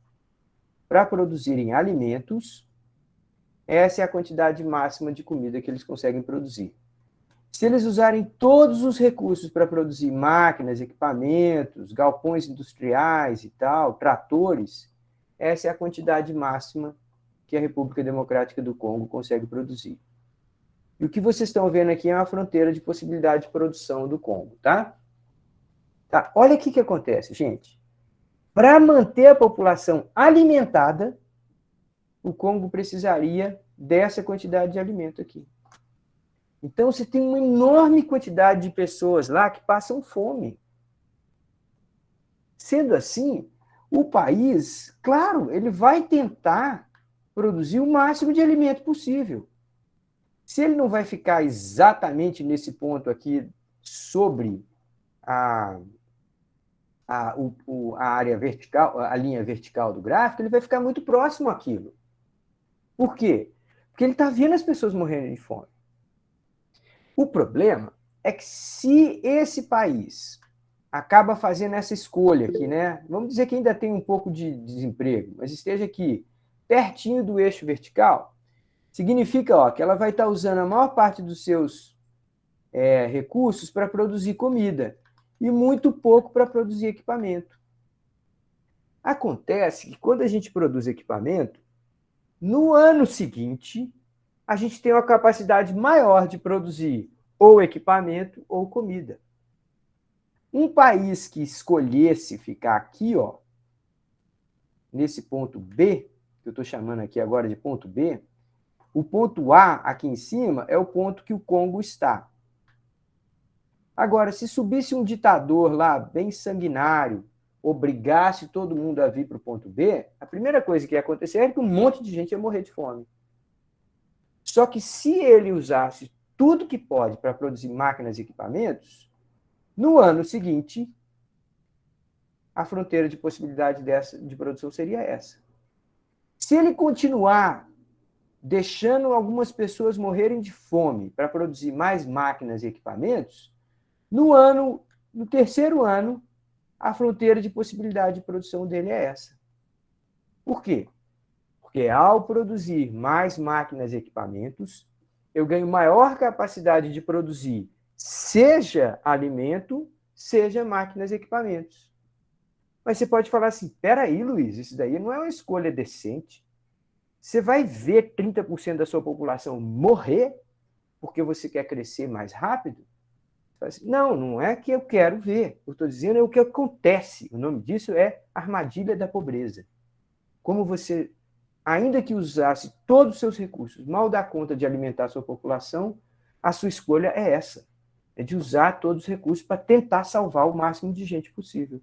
para produzirem alimentos, essa é a quantidade máxima de comida que eles conseguem produzir. Se eles usarem todos os recursos para produzir máquinas, equipamentos, galpões industriais e tal, tratores, essa é a quantidade máxima que a República Democrática do Congo consegue produzir. E o que vocês estão vendo aqui é uma fronteira de possibilidade de produção do Congo, tá? Olha o que acontece, gente. Para manter a população alimentada, o Congo precisaria dessa quantidade de alimento aqui. Então, você tem uma enorme quantidade de pessoas lá que passam fome. Sendo assim, o país, claro, ele vai tentar produzir o máximo de alimento possível. Se ele não vai ficar exatamente nesse ponto aqui sobre a área vertical, a linha vertical do gráfico, ele vai ficar muito próximo àquilo. Por quê? Porque ele está vendo as pessoas morrendo de fome. O problema é que se esse país acaba fazendo essa escolha aqui, né? Vamos dizer que ainda tem um pouco de desemprego, mas esteja aqui pertinho do eixo vertical, significa que ela vai estar usando a maior parte dos seus recursos para produzir comida e muito pouco para produzir equipamento. Acontece que quando a gente produz equipamento, no ano seguinte, a gente tem uma capacidade maior de produzir ou equipamento ou comida. Um país que escolhesse ficar aqui, nesse ponto B, que eu estou chamando aqui agora de ponto B, o ponto A aqui em cima é o ponto que o Congo está. Agora, se subisse um ditador lá, bem sanguinário, obrigasse todo mundo a vir para o ponto B, a primeira coisa que ia acontecer é que um monte de gente ia morrer de fome. Só que se ele usasse tudo que pode para produzir máquinas e equipamentos, no ano seguinte, a fronteira de possibilidade de produção seria essa. Se ele continuar deixando algumas pessoas morrerem de fome para produzir mais máquinas e equipamentos, no terceiro ano, a fronteira de possibilidade de produção dele é essa. Por quê? Porque ao produzir mais máquinas e equipamentos, eu ganho maior capacidade de produzir, seja alimento, seja máquinas e equipamentos. Mas você pode falar assim, peraí, Luiz, isso daí não é uma escolha decente. Você vai ver 30% da sua população morrer porque você quer crescer mais rápido? Não, não é que eu quero ver. Eu estou dizendo é o que acontece. O nome disso é armadilha da pobreza. Como você, ainda que usasse todos os seus recursos, mal dá conta de alimentar a sua população, a sua escolha é essa. É de usar todos os recursos para tentar salvar o máximo de gente possível.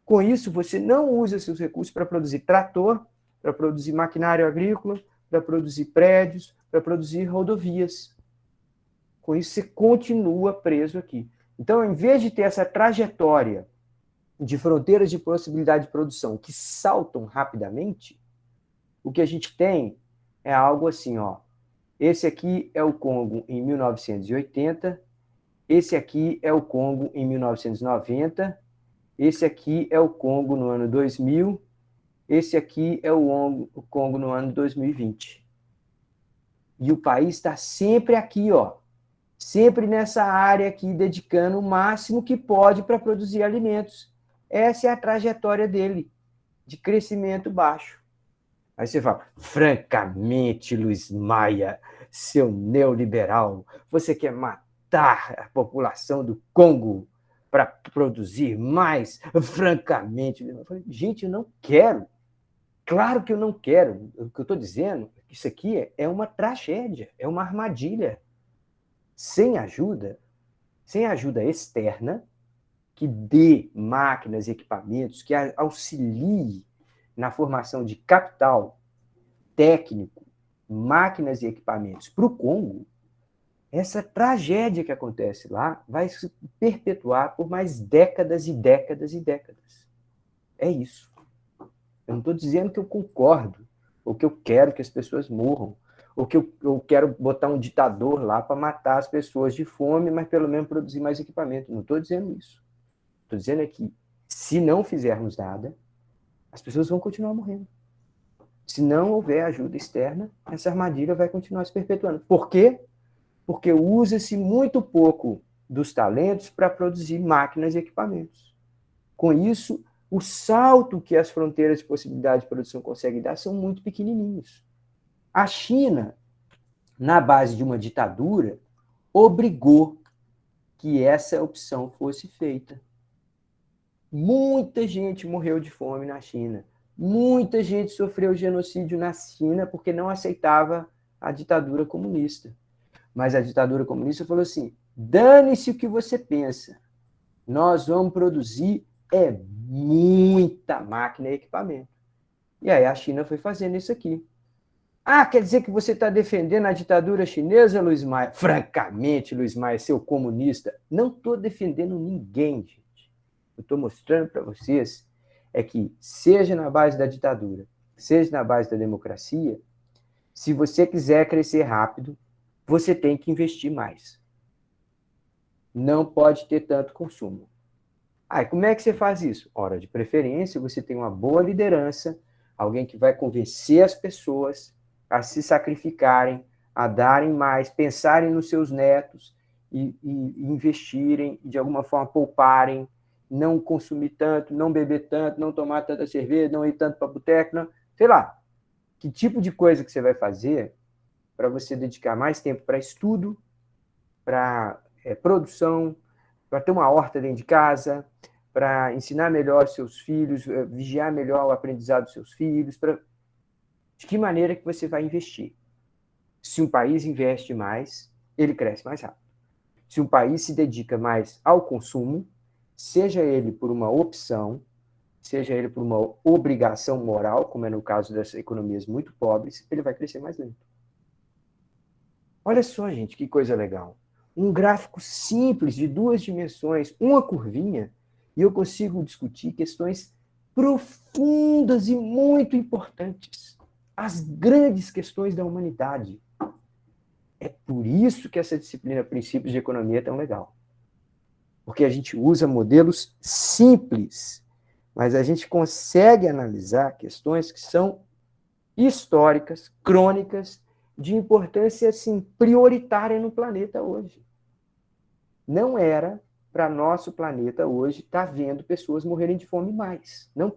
Com isso, você não usa seus recursos para produzir trator, para produzir maquinário agrícola, para produzir prédios, para produzir rodovias. Com isso, você continua preso aqui. Então, em vez de ter essa trajetória de fronteiras de possibilidade de produção que saltam rapidamente, o que a gente tem é algo assim, Esse aqui é o Congo em 1980, esse aqui é o Congo em 1990, esse aqui é o Congo no ano 2000, esse aqui é o Congo no ano 2020. E o país está sempre aqui, sempre nessa área aqui, dedicando o máximo que pode para produzir alimentos. Essa é a trajetória dele, de crescimento baixo. Aí você fala, francamente, Luiz Maia, seu neoliberal, você quer matar a população do Congo para produzir mais? Francamente, eu falei, gente, eu não quero. Claro que eu não quero. O que eu estou dizendo, isso aqui é uma tragédia, é uma armadilha. Sem ajuda externa, que dê máquinas e equipamentos, que auxilie na formação de capital técnico, máquinas e equipamentos para o Congo, essa tragédia que acontece lá vai se perpetuar por mais décadas e décadas e décadas. É isso. Eu não estou dizendo que eu concordo, ou que eu quero que as pessoas morram, ou que eu quero botar um ditador lá para matar as pessoas de fome, mas pelo menos produzir mais equipamento. Não estou dizendo isso. Estou dizendo é que, se não fizermos nada, as pessoas vão continuar morrendo. Se não houver ajuda externa, essa armadilha vai continuar se perpetuando. Por quê? Porque usa-se muito pouco dos talentos para produzir máquinas e equipamentos. Com isso, o salto que as fronteiras de possibilidade de produção conseguem dar são muito pequenininhos. A China, na base de uma ditadura, obrigou que essa opção fosse feita. Muita gente morreu de fome na China. Muita gente sofreu genocídio na China porque não aceitava a ditadura comunista. Mas a ditadura comunista falou assim: dane-se o que você pensa. Nós vamos produzir muita máquina e equipamento. E aí a China foi fazendo isso aqui. Ah, quer dizer que você está defendendo a ditadura chinesa, Luiz Maia? Francamente, Luiz Maia, seu comunista, não estou defendendo ninguém, gente. Eu estou mostrando para vocês é que, seja na base da ditadura, seja na base da democracia, se você quiser crescer rápido, você tem que investir mais. Não pode ter tanto consumo. Ah, e como é que você faz isso? Ora, de preferência, você tem uma boa liderança, alguém que vai convencer as pessoas a se sacrificarem, a darem mais, pensarem nos seus netos e investirem, e de alguma forma pouparem, não consumir tanto, não beber tanto, não tomar tanta cerveja, não ir tanto para boteco, não, sei lá. Que tipo de coisa que você vai fazer para você dedicar mais tempo para estudo, para produção, para ter uma horta dentro de casa, para ensinar melhor seus filhos, vigiar melhor o aprendizado dos seus filhos, de que maneira que você vai investir. Se um país investe mais, ele cresce mais rápido. Se um país se dedica mais ao consumo, seja ele por uma opção, seja ele por uma obrigação moral, como é no caso das economias muito pobres, ele vai crescer mais lento. Olha só, gente, que coisa legal. Um gráfico simples de 2 dimensões, uma curvinha, e eu consigo discutir questões profundas e muito importantes. As grandes questões da humanidade. É por isso que essa disciplina Princípios de Economia é tão legal. Porque a gente usa modelos simples, mas a gente consegue analisar questões que são históricas, crônicas, de importância assim, prioritária no planeta hoje. Não era para nosso planeta hoje estar vendo pessoas morrerem de fome mais. Não.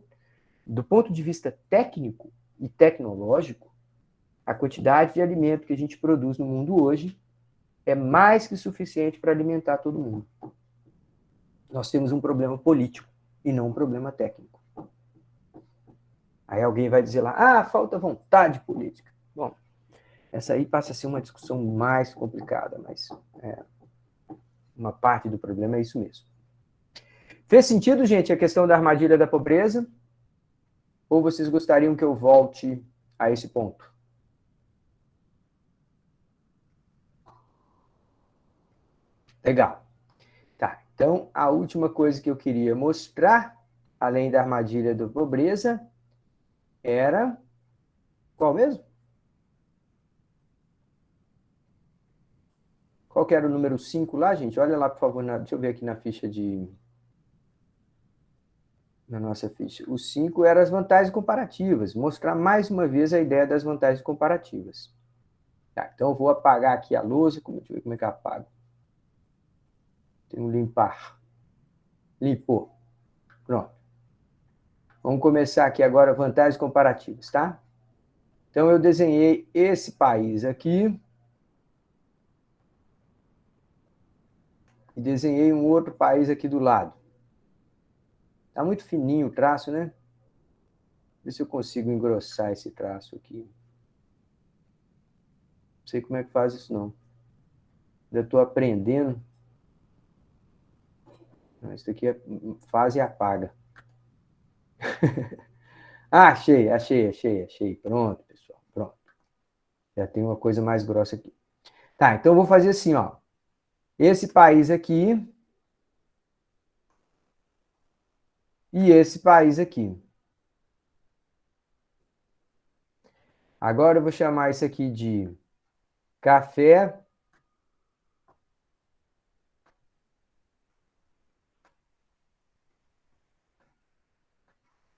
Do ponto de vista técnico e tecnológico, a quantidade de alimento que a gente produz no mundo hoje é mais que suficiente para alimentar todo mundo. Nós temos um problema político e não um problema técnico. Aí alguém vai dizer lá, falta vontade política. Bom, essa aí passa a ser uma discussão mais complicada, mas uma parte do problema é isso mesmo. Fez sentido, gente, a questão da armadilha da pobreza? Ou vocês gostariam que eu volte a esse ponto? Legal. Tá, então a última coisa que eu queria mostrar, além da armadilha da pobreza, era qual mesmo? Qual que era o número 5 lá, gente? Olha lá, por favor, deixa eu ver aqui na ficha na nossa ficha. O 5 era as vantagens comparativas. Mostrar mais uma vez a ideia das vantagens comparativas. Tá, então eu vou apagar aqui a lousa. Deixa eu ver como é que eu apago. Tem um limpar. Limpou. Pronto. Vamos começar aqui agora vantagens comparativas, tá? Então eu desenhei esse país aqui. E desenhei um outro país aqui do lado. Tá muito fininho o traço, né? Ver se eu consigo engrossar esse traço aqui. Não sei como é que faz isso, não. Ainda estou aprendendo. Isso aqui é faz e apaga. Ah, achei. Pronto, pessoal. Pronto. Já tem uma coisa mais grossa aqui. Tá, então eu vou fazer assim, ó. Esse país aqui e esse país aqui. Agora eu vou chamar isso aqui de café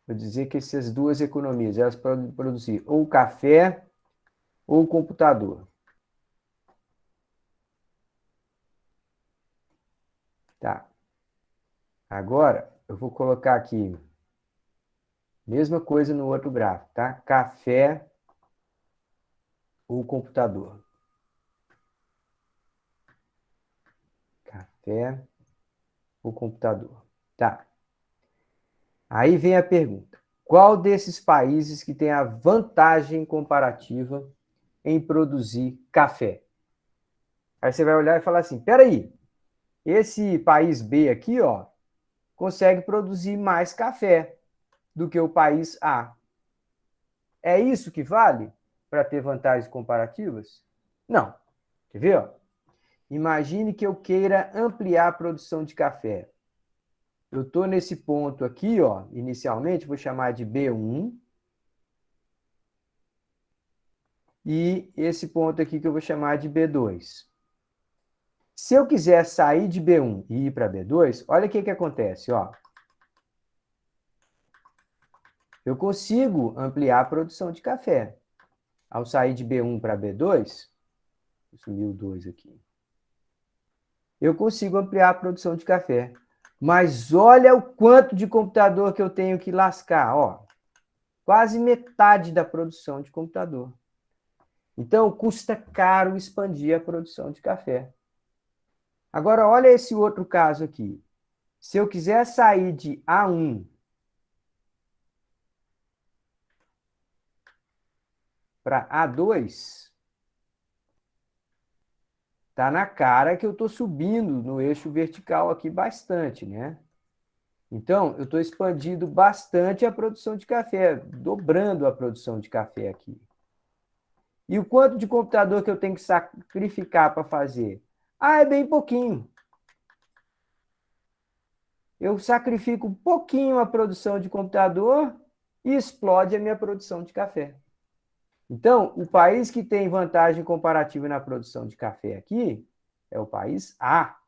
vou dizer que essas duas economias, elas podem produzir ou café ou computador. Tá. Agora, eu vou colocar aqui, mesma coisa no outro gráfico, tá? Café ou computador. Café ou computador. Tá. Aí vem a pergunta. Qual desses países que tem a vantagem comparativa em produzir café? Aí você vai olhar e falar assim, peraí, esse país B aqui, ó, consegue produzir mais café do que o país A. É isso que vale para ter vantagens comparativas? Não. Quer ver? Ó? Imagine que eu queira ampliar a produção de café. Eu estou nesse ponto aqui, ó, inicialmente, vou chamar de B1. E esse ponto aqui que eu vou chamar de B2. Se eu quiser sair de B1 e ir para B2, olha o que acontece, ó. Eu consigo ampliar a produção de café. Ao sair de B1 para B2, vou sumir o 2 aqui. Eu consigo ampliar a produção de café. Mas olha o quanto de computador que eu tenho que lascar, ó. Quase metade da produção de computador. Então, custa caro expandir a produção de café. Agora, olha esse outro caso aqui. Se eu quiser sair de A1 para A2, tá na cara que eu estou subindo no eixo vertical aqui bastante, né? Então, eu estou expandindo bastante a produção de café, dobrando a produção de café aqui. E o quanto de computador que eu tenho que sacrificar para fazer? Ah, é bem pouquinho. Eu sacrifico um pouquinho a produção de computador e explode a minha produção de café. Então, o país que tem vantagem comparativa na produção de café aqui é o país A.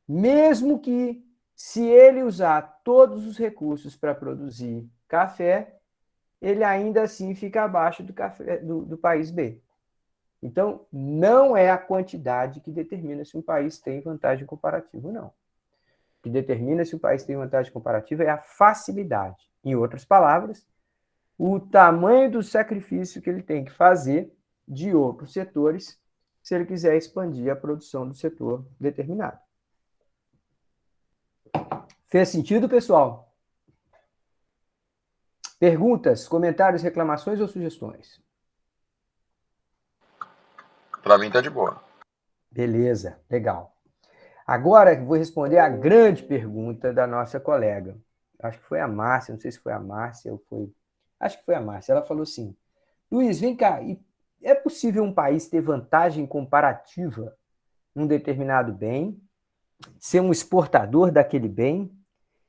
Mesmo que, se ele usar todos os recursos para produzir café, ele ainda assim fica abaixo do país B. Então, não é a quantidade que determina se um país tem vantagem comparativa ou não. O que determina se o país tem vantagem comparativa é a facilidade. Em outras palavras, o tamanho do sacrifício que ele tem que fazer de outros setores se ele quiser expandir a produção do setor determinado. Fez sentido, pessoal? Perguntas, comentários, reclamações ou sugestões? Para mim tá de boa. Beleza, legal. Agora vou responder a grande pergunta da nossa colega. Acho que foi a Márcia, não sei se foi a Márcia ou foi... Acho que foi a Márcia. Ela falou assim, Luiz, vem cá, é possível um país ter vantagem comparativa num determinado bem, ser um exportador daquele bem,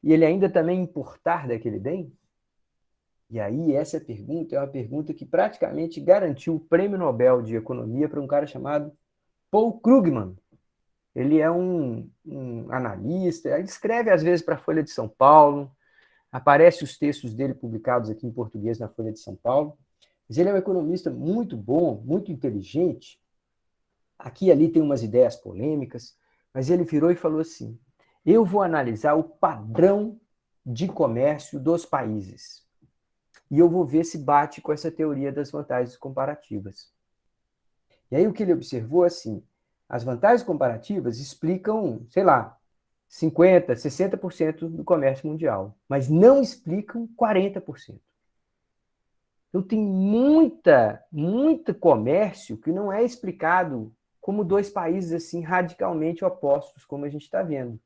e ele ainda também importar daquele bem? E aí, essa pergunta é uma pergunta que praticamente garantiu o Prêmio Nobel de Economia para um cara chamado Paul Krugman. Ele é um analista, ele escreve às vezes para a Folha de São Paulo, aparece os textos dele publicados aqui em português na Folha de São Paulo, mas ele é um economista muito bom, muito inteligente. Aqui e ali tem umas ideias polêmicas, mas ele virou e falou assim, eu vou analisar o padrão de comércio dos países. E eu vou ver se bate com essa teoria das vantagens comparativas. E aí o que ele observou, assim, as vantagens comparativas explicam, sei lá, 50%, 60% do comércio mundial, mas não explicam 40%. Então tem muito comércio que não é explicado como dois países assim radicalmente opostos, como a gente está vendo.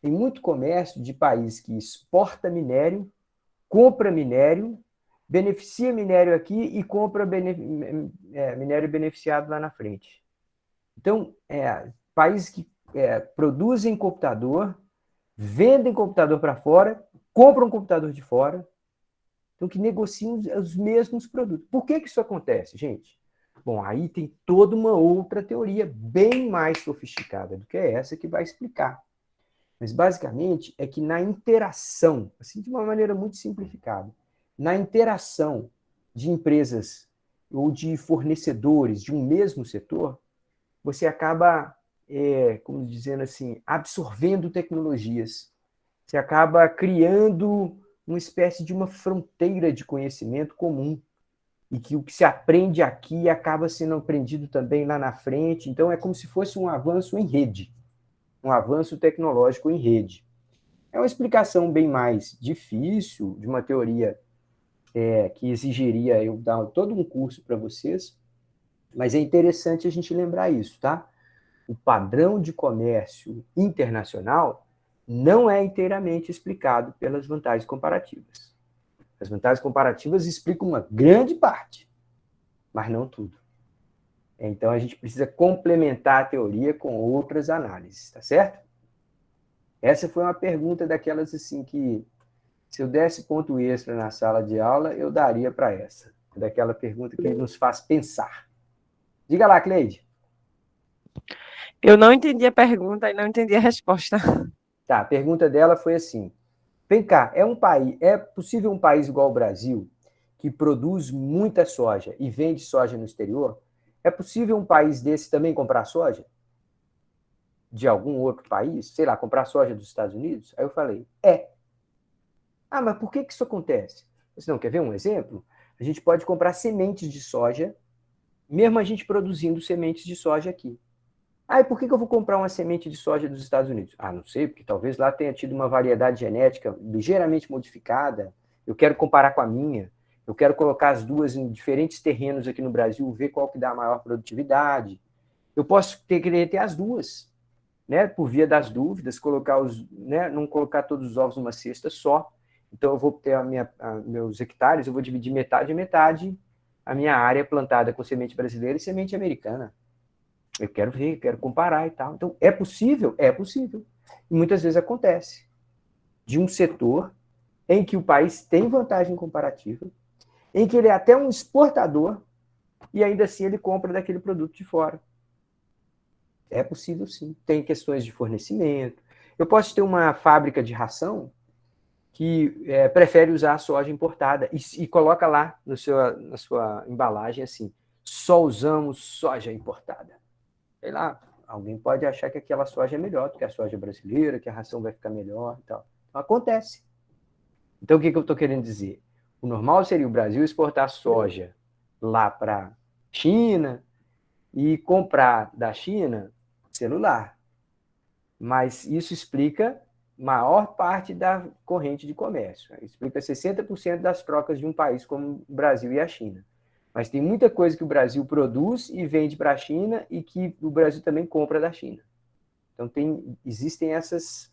Tem muito comércio de país que exporta minério, compra minério, beneficia minério aqui e compra minério beneficiado lá na frente. Então, países que produzem computador, vendem computador para fora, compram computador de fora, então que negociam os mesmos produtos. Por que isso acontece, gente? Bom, aí tem toda uma outra teoria bem mais sofisticada do que essa que vai explicar. Mas, basicamente, é que na interação, assim, de uma maneira muito simplificada, na interação de empresas ou de fornecedores de um mesmo setor, você acaba, como dizendo assim, absorvendo tecnologias. Você acaba criando uma espécie de uma fronteira de conhecimento comum, e que o que se aprende aqui acaba sendo aprendido também lá na frente. Então, é como se fosse um avanço em rede, um avanço tecnológico em rede. É uma explicação bem mais difícil, de uma teoria que exigiria eu dar todo um curso para vocês, mas é interessante a gente lembrar isso, tá? O padrão de comércio internacional não é inteiramente explicado pelas vantagens comparativas. As vantagens comparativas explicam uma grande parte, mas não tudo. Então, a gente precisa complementar a teoria com outras análises, tá certo? Essa foi uma pergunta daquelas assim que, se eu desse ponto extra na sala de aula, eu daria para essa. Daquela pergunta que nos faz pensar. Diga lá, Cleide. Eu não entendi a pergunta e não entendi a resposta. Tá, a pergunta dela foi assim: vem cá, é possível um país igual o Brasil, que produz muita soja e vende soja no exterior? É possível um país desse também comprar soja? De algum outro país? Sei lá, comprar soja dos Estados Unidos? Aí eu falei, Ah, mas por que isso acontece? Você não quer ver um exemplo? A gente pode comprar sementes de soja, mesmo a gente produzindo sementes de soja aqui. Ah, e por que eu vou comprar uma semente de soja dos Estados Unidos? Ah, não sei, porque talvez lá tenha tido uma variedade genética ligeiramente modificada. Eu quero comparar com a minha. Eu quero colocar as duas em diferentes terrenos aqui no Brasil, ver qual que dá a maior produtividade. Eu posso querer ter as duas, né? Por via das dúvidas, não colocar todos os ovos numa cesta só. Então, eu vou ter meus hectares, eu vou dividir metade e metade a minha área plantada com semente brasileira e semente americana. Eu quero ver, quero comparar e tal. Então, é possível? É possível. E muitas vezes acontece. De um setor em que o país tem vantagem comparativa, em que ele é até um exportador, e ainda assim ele compra daquele produto de fora. É possível, sim. Tem questões de fornecimento. Eu posso ter uma fábrica de ração que prefere usar a soja importada e coloca lá na sua embalagem assim, só usamos soja importada. Sei lá, alguém pode achar que aquela soja é melhor do que a soja brasileira, que a ração vai ficar melhor e tal. Então, acontece. Então, o que eu estou querendo dizer? O normal seria o Brasil exportar soja lá para a China e comprar da China celular. Mas isso explica maior parte da corrente de comércio. Explica 60% das trocas de um país como o Brasil e a China. Mas tem muita coisa que o Brasil produz e vende para a China e que o Brasil também compra da China. Então, existem essas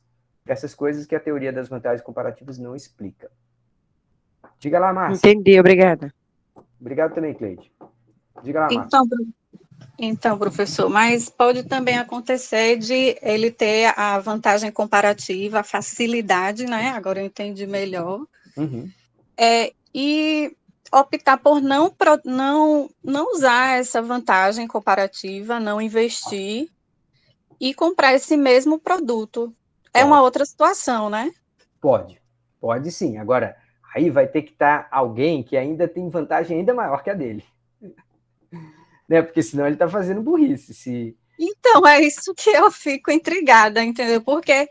coisas que a teoria das vantagens comparativas não explica. Diga lá, Márcia. Entendi, obrigada. Obrigado também, Cleide. Diga lá, Márcia. Então, professor, mas pode também acontecer de ele ter a vantagem comparativa, a facilidade, né? Agora eu entendi melhor. Uhum. E optar por não usar essa vantagem comparativa, não investir e comprar esse mesmo produto. É uma outra situação, né? Pode sim. Agora, aí vai ter que estar alguém que ainda tem vantagem ainda maior que a dele. Né? Porque senão ele está fazendo burrice. Então, é isso que eu fico intrigada, entendeu? Porque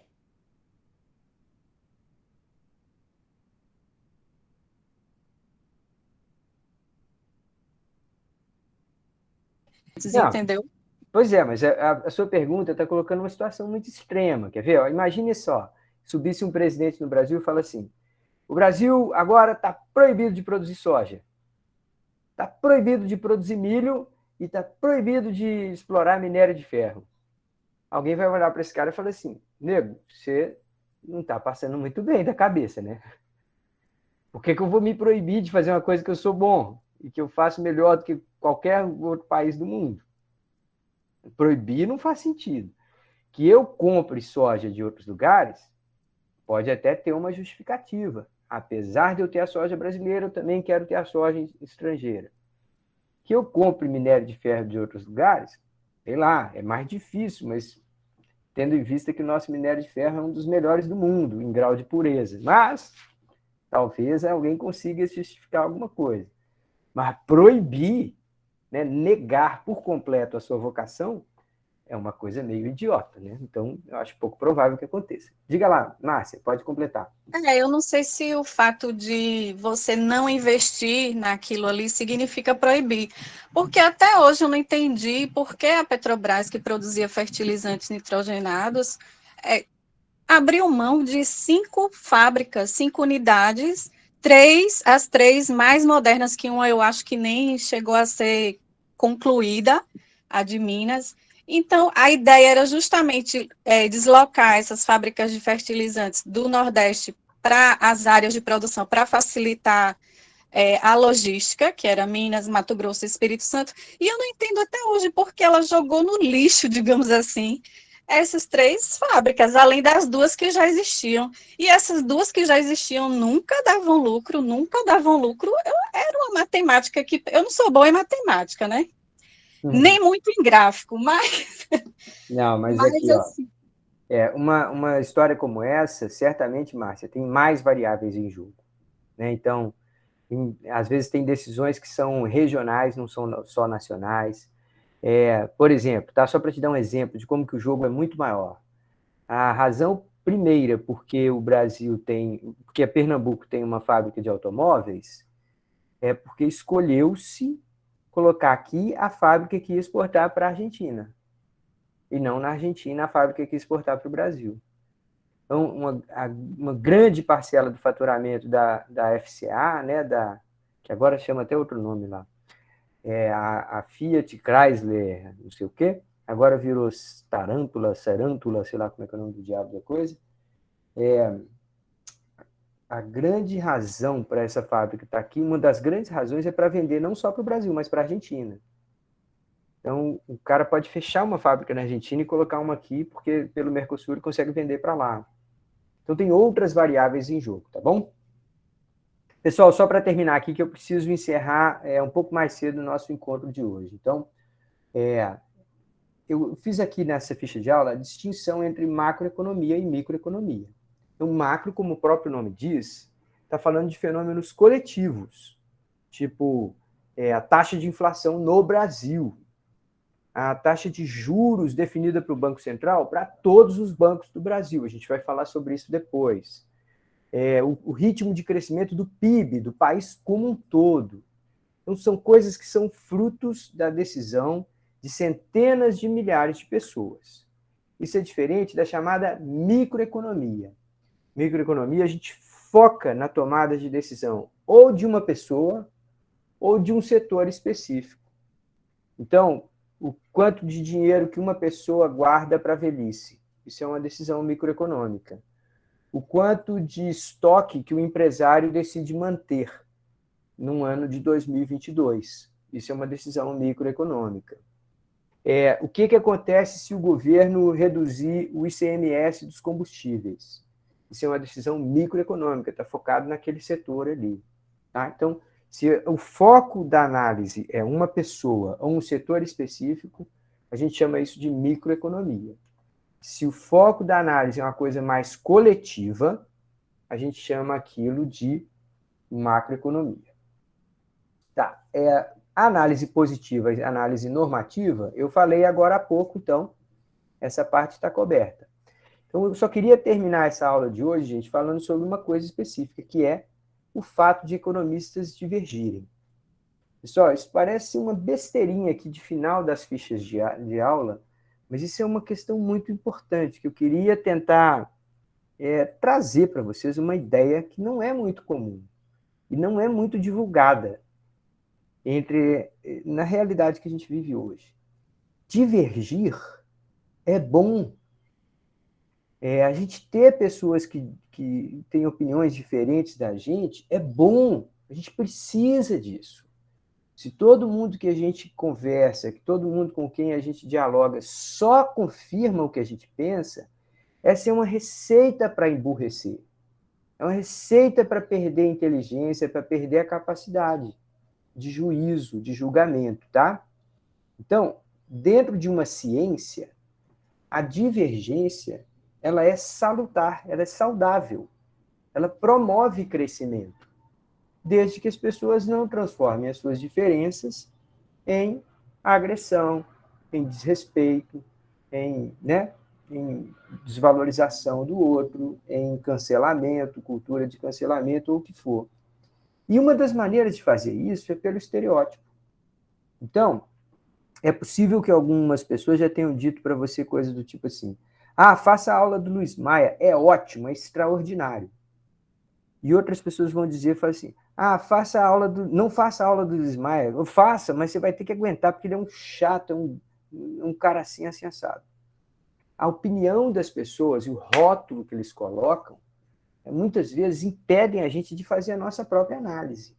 entendeu? Pois é, mas a sua pergunta está colocando uma situação muito extrema. Quer ver? Ó, imagine só, subisse um presidente no Brasil e fala assim, o Brasil agora está proibido de produzir soja. Está proibido de produzir milho e está proibido de explorar minério de ferro. Alguém vai olhar para esse cara e falar assim, nego, você não está passando muito bem da cabeça, né? Por que eu vou me proibir de fazer uma coisa que eu sou bom e que eu faço melhor do que qualquer outro país do mundo? Proibir não faz sentido. Que eu compre soja de outros lugares, pode até ter uma justificativa. Apesar de eu ter a soja brasileira, eu também quero ter a soja estrangeira. Que eu compre minério de ferro de outros lugares, sei lá, é mais difícil, mas tendo em vista que o nosso minério de ferro é um dos melhores do mundo, em grau de pureza. Mas talvez alguém consiga justificar alguma coisa. Mas proibir, né, negar por completo a sua vocação, é uma coisa meio idiota, né? Então, eu acho pouco provável que aconteça. Diga lá, Márcia, pode completar. Eu não sei se o fato de você não investir naquilo ali significa proibir, porque até hoje eu não entendi por que a Petrobras, que produzia fertilizantes nitrogenados, abriu mão de 5 fábricas, 5 unidades, as 3 mais modernas, que uma eu acho que nem chegou a ser concluída, a de Minas. Então, a ideia era justamente deslocar essas fábricas de fertilizantes do Nordeste para as áreas de produção, para facilitar a logística, que era Minas, Mato Grosso e Espírito Santo, e eu não entendo até hoje porque ela jogou no lixo, digamos assim, essas 3 fábricas, além das 2 que já existiam. E essas 2 que já existiam nunca davam lucro, nunca davam lucro. Era uma matemática que... Eu não sou boa em matemática, né? Nem muito em gráfico, mas... Não, mas mas aqui, ó, assim... uma história como essa, certamente, Márcia, tem mais variáveis em jogo, né? Então, às vezes tem decisões que são regionais, não são só nacionais. Por exemplo, tá? Só para te dar um exemplo de como que o jogo é muito maior. A razão primeira porque porque Pernambuco tem uma fábrica de automóveis, é porque escolheu-se colocar aqui a fábrica que ia exportar para a Argentina, e não na Argentina a fábrica que ia exportar para o Brasil. Então, uma grande parcela do faturamento da FCA, né, que agora chama até outro nome lá, a Fiat Chrysler, não sei o quê, agora virou Tarântula, sei lá como é que é o nome do diabo da coisa. A grande razão para essa fábrica estar aqui, uma das grandes razões é para vender não só para o Brasil, mas para a Argentina. Então, o cara pode fechar uma fábrica na Argentina e colocar uma aqui, porque pelo Mercosul ele consegue vender para lá. Então, tem outras variáveis em jogo, tá bom? Pessoal, só para terminar aqui, que eu preciso encerrar um pouco mais cedo o nosso encontro de hoje. Então, eu fiz aqui nessa ficha de aula a distinção entre macroeconomia e microeconomia. Então, macro, como o próprio nome diz, está falando de fenômenos coletivos, tipo a taxa de inflação no Brasil, a taxa de juros definida pelo Banco Central para todos os bancos do Brasil. A gente vai falar sobre isso depois. O ritmo de crescimento do PIB, do país como um todo. Então, são coisas que são frutos da decisão de centenas de milhares de pessoas. Isso é diferente da chamada microeconomia. Microeconomia, a gente foca na tomada de decisão ou de uma pessoa ou de um setor específico. Então, o quanto de dinheiro que uma pessoa guarda para a velhice, isso é uma decisão microeconômica. O quanto de estoque que o empresário decide manter no ano de 2022, isso é uma decisão microeconômica. O que acontece se o governo reduzir o ICMS dos combustíveis? Isso é uma decisão microeconômica, está focado naquele setor ali. Tá? Então, se o foco da análise é uma pessoa ou um setor específico, a gente chama isso de microeconomia. Se o foco da análise é uma coisa mais coletiva, a gente chama aquilo de macroeconomia. Tá. A análise positiva e a análise normativa, eu falei agora há pouco, então, essa parte está coberta. Então, eu só queria terminar essa aula de hoje, gente, falando sobre uma coisa específica, que é o fato de economistas divergirem. Pessoal, isso parece uma besteirinha aqui de final das fichas de aula, mas isso é uma questão muito importante, que eu queria tentar trazer para vocês uma ideia que não é muito comum e não é muito divulgada na realidade que a gente vive hoje. Divergir é bom. A gente ter pessoas que têm opiniões diferentes da gente é bom, a gente precisa disso. Se todo mundo que a gente conversa, que todo mundo com quem a gente dialoga só confirma o que a gente pensa, essa é uma receita para emburrecer. É uma receita para perder a inteligência, para perder a capacidade de juízo, de julgamento, tá? Então, dentro de uma ciência, a divergência, ela é salutar, ela é saudável, ela promove crescimento, desde que as pessoas não transformem as suas diferenças em agressão, em desrespeito, em desvalorização do outro, em cancelamento, cultura de cancelamento, ou o que for. E uma das maneiras de fazer isso é pelo estereótipo. Então, é possível que algumas pessoas já tenham dito para você coisas do tipo assim: faça a aula do Luiz Maia, é ótimo, é extraordinário. E outras pessoas vão dizer, assim, não faça a aula do Luiz Maia, faça, mas você vai ter que aguentar, porque ele é um chato, é um cara assim assado. A opinião das pessoas e o rótulo que eles colocam, muitas vezes impedem a gente de fazer a nossa própria análise.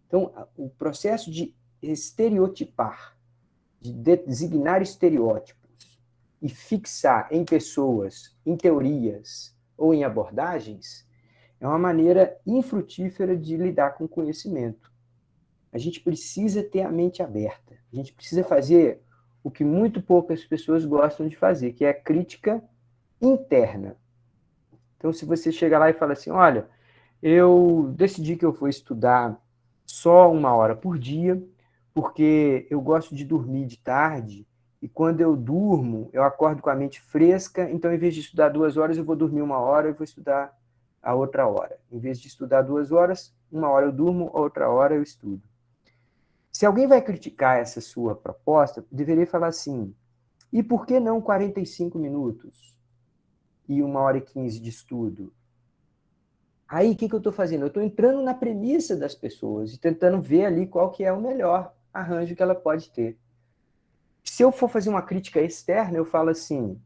Então, o processo de estereotipar, de designar estereótipos e fixar em pessoas, em teorias ou em abordagens, é uma maneira infrutífera de lidar com o conhecimento. A gente precisa ter a mente aberta. A gente precisa fazer o que muito poucas pessoas gostam de fazer, que é a crítica interna. Então, se você chega lá e fala assim, olha, eu decidi que eu vou estudar só 1 hora por dia, porque eu gosto de dormir de tarde, e quando eu durmo, eu acordo com a mente fresca, então, em vez de estudar 2 horas, eu vou dormir 1 hora e vou estudar a outra hora. Em vez de estudar 2 horas, 1 hora eu durmo, a outra hora eu estudo. Se alguém vai criticar essa sua proposta, deveria falar assim, e por que não 45 minutos? E 1 hora e 15 de estudo? Aí, o que eu estou fazendo? Eu estou entrando na premissa das pessoas e tentando ver ali qual que é o melhor arranjo que ela pode ter. Se eu for fazer uma crítica externa, eu falo assim,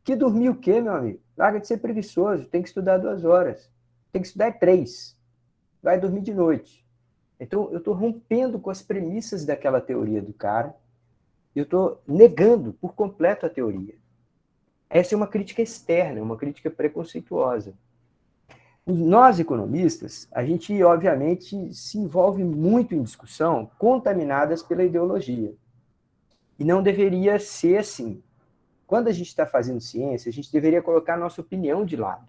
que dormir o quê, meu amigo? Larga de ser preguiçoso, tem que estudar 2 horas. Tem que estudar 3. Vai dormir de noite. Então, eu estou rompendo com as premissas daquela teoria do cara, eu estou negando por completo a teoria. Essa é uma crítica externa, uma crítica preconceituosa. Nós, economistas, a gente, obviamente, se envolve muito em discussão contaminadas pela ideologia. E não deveria ser assim. Quando a gente está fazendo ciência, a gente deveria colocar a nossa opinião de lado.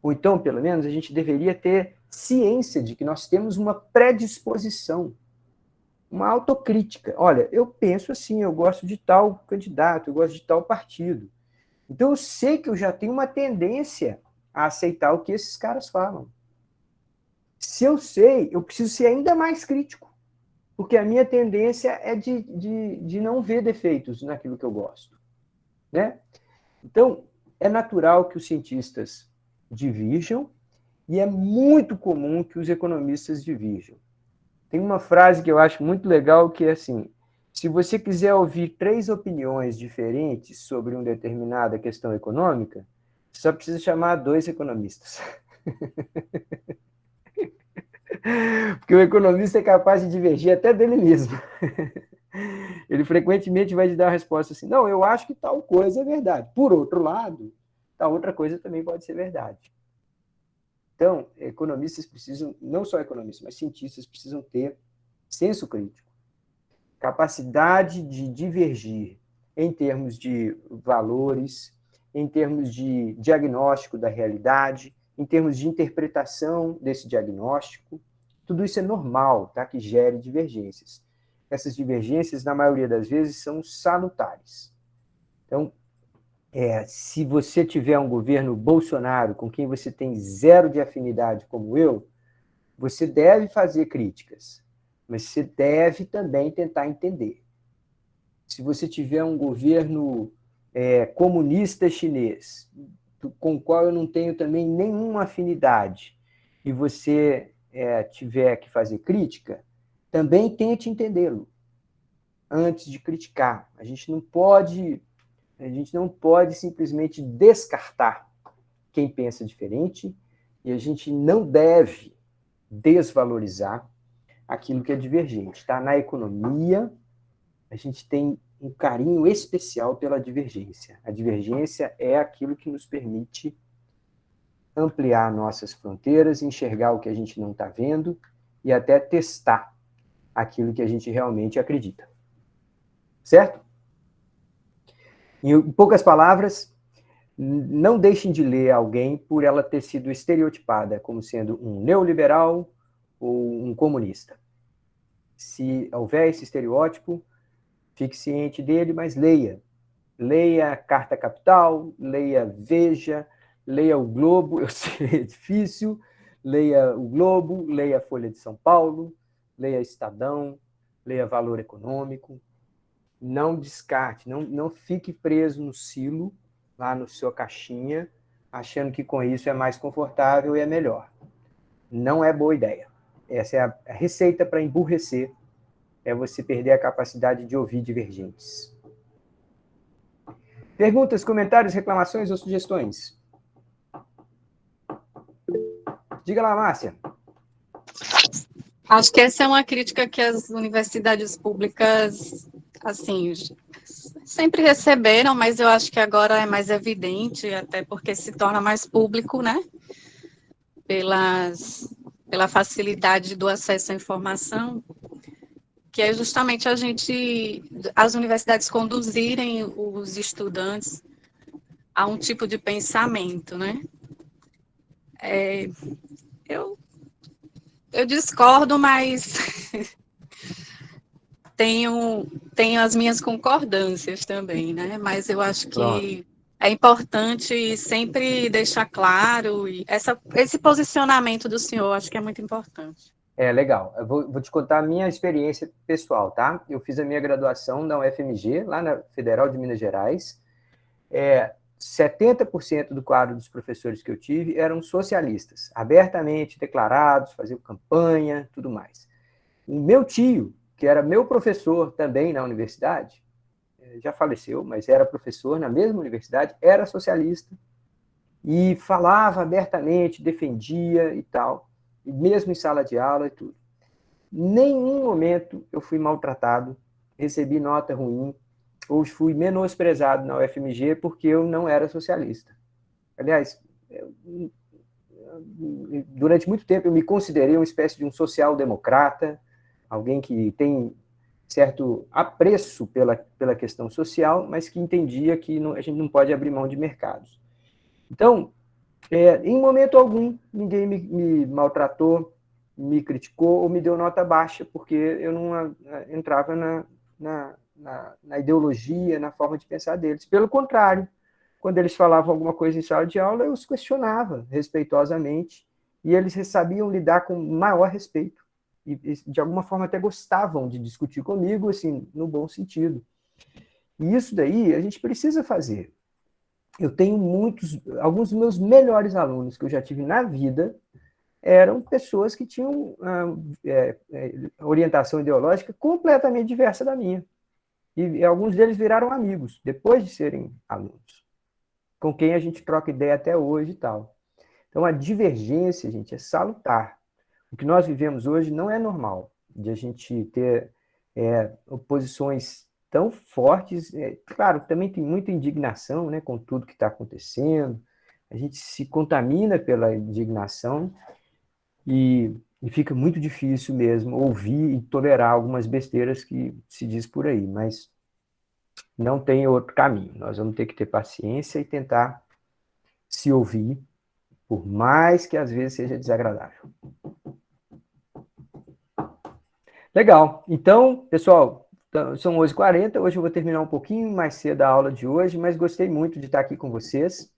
Ou então, pelo menos, a gente deveria ter ciência de que nós temos uma predisposição, uma autocrítica. Olha, eu penso assim, eu gosto de tal candidato, eu gosto de tal partido. Então, eu sei que eu já tenho uma tendência a aceitar o que esses caras falam. Se eu sei, eu preciso ser ainda mais crítico, porque a minha tendência é de não ver defeitos naquilo que eu gosto. Né? Então, é natural que os cientistas divirjam e é muito comum que os economistas divirjam. Tem uma frase que eu acho muito legal que é assim, se você quiser ouvir 3 opiniões diferentes sobre uma determinada questão econômica, você só precisa chamar 2 economistas. Porque o economista é capaz de divergir até dele mesmo. Ele frequentemente vai te dar a resposta assim, não, eu acho que tal coisa é verdade. Por outro lado, tal outra coisa também pode ser verdade. Então, economistas precisam, não só economistas, mas cientistas precisam ter senso crítico, capacidade de divergir em termos de valores, em termos de diagnóstico da realidade, em termos de interpretação desse diagnóstico. Tudo isso é normal, tá? Que gere divergências. Essas divergências, na maioria das vezes, são salutares. Então, se você tiver um governo Bolsonaro com quem você tem 0 de afinidade, como eu, você deve fazer críticas, mas você deve também tentar entender. Se você tiver um governo comunista chinês, com o qual eu não tenho também nenhuma afinidade, e você tiver que fazer crítica, também tente entendê-lo antes de criticar. A gente não pode A gente não pode simplesmente descartar quem pensa diferente e a gente não deve desvalorizar aquilo que é divergente, tá? Na economia, a gente tem um carinho especial pela divergência. A divergência é aquilo que nos permite ampliar nossas fronteiras, enxergar o que a gente não está vendo e até testar aquilo que a gente realmente acredita. Certo? Em poucas palavras, não deixem de ler alguém por ela ter sido estereotipada como sendo um neoliberal ou um comunista. Se houver esse estereótipo, fique ciente dele, mas leia. Leia Carta Capital, leia Veja, leia o Globo, eu sei, é difícil, leia o Globo, leia a Folha de São Paulo, leia Estadão, leia Valor Econômico. Não descarte, não fique preso no silo, lá na sua caixinha, achando que com isso é mais confortável e é melhor. Não é boa ideia. Essa é a receita para emburrecer, é você perder a capacidade de ouvir divergentes. Perguntas, comentários, reclamações ou sugestões? Diga lá, Márcia. Acho que essa é uma crítica que as universidades públicas, assim, sempre receberam, mas eu acho que agora é mais evidente, até porque se torna mais público, né? Pela facilidade do acesso à informação, que é justamente as universidades conduzirem os estudantes a um tipo de pensamento, né? Eu discordo, mas tenho as minhas concordâncias também, né? Mas eu acho que é importante sempre deixar claro, e esse posicionamento do senhor, acho que é muito importante. Legal. Eu vou te contar a minha experiência pessoal, tá? Eu fiz a minha graduação na UFMG, lá na Federal de Minas Gerais. 70% do quadro dos professores que eu tive eram socialistas, abertamente declarados, faziam campanha, tudo mais. O meu tio, que era meu professor também na universidade, já faleceu, mas era professor na mesma universidade, era socialista e falava abertamente, defendia e tal, e mesmo em sala de aula e tudo. Nenhum momento eu fui maltratado, recebi nota ruim, ou fui menosprezado na UFMG porque eu não era socialista. Aliás, durante muito tempo eu me considerei uma espécie de um social-democrata, alguém que tem certo apreço pela questão social, mas que entendia que a gente não pode abrir mão de mercados. Então, em momento algum, ninguém me maltratou, me criticou ou me deu nota baixa, porque eu não entrava na ideologia, na forma de pensar deles. Pelo contrário, quando eles falavam alguma coisa em sala de aula, eu os questionava respeitosamente, e eles sabiam lidar com maior respeito, e de alguma forma até gostavam de discutir comigo, assim, no bom sentido. E isso daí a gente precisa fazer. Eu tenho alguns dos meus melhores alunos que eu já tive na vida eram pessoas que tinham orientação ideológica completamente diversa da minha. E alguns deles viraram amigos, depois de serem alunos, com quem a gente troca ideia até hoje e tal. Então, a divergência, gente, é salutar. O que nós vivemos hoje não é normal, de a gente ter oposições tão fortes. Claro, também tem muita indignação, né, com tudo que está acontecendo. A gente se contamina pela indignação e fica muito difícil mesmo ouvir e tolerar algumas besteiras que se diz por aí, mas não tem outro caminho. Nós vamos ter que ter paciência e tentar se ouvir, por mais que às vezes seja desagradável. Legal. Então, pessoal, são 11h40, hoje eu vou terminar um pouquinho mais cedo a aula de hoje, mas gostei muito de estar aqui com vocês.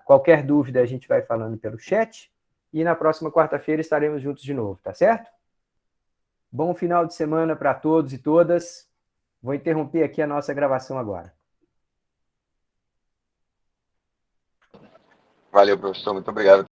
Qualquer dúvida a gente vai falando pelo chat, e na próxima quarta-feira estaremos juntos de novo, tá certo? Bom final de semana para todos e todas. Vou interromper aqui a nossa gravação agora. Valeu, professor. Muito obrigado.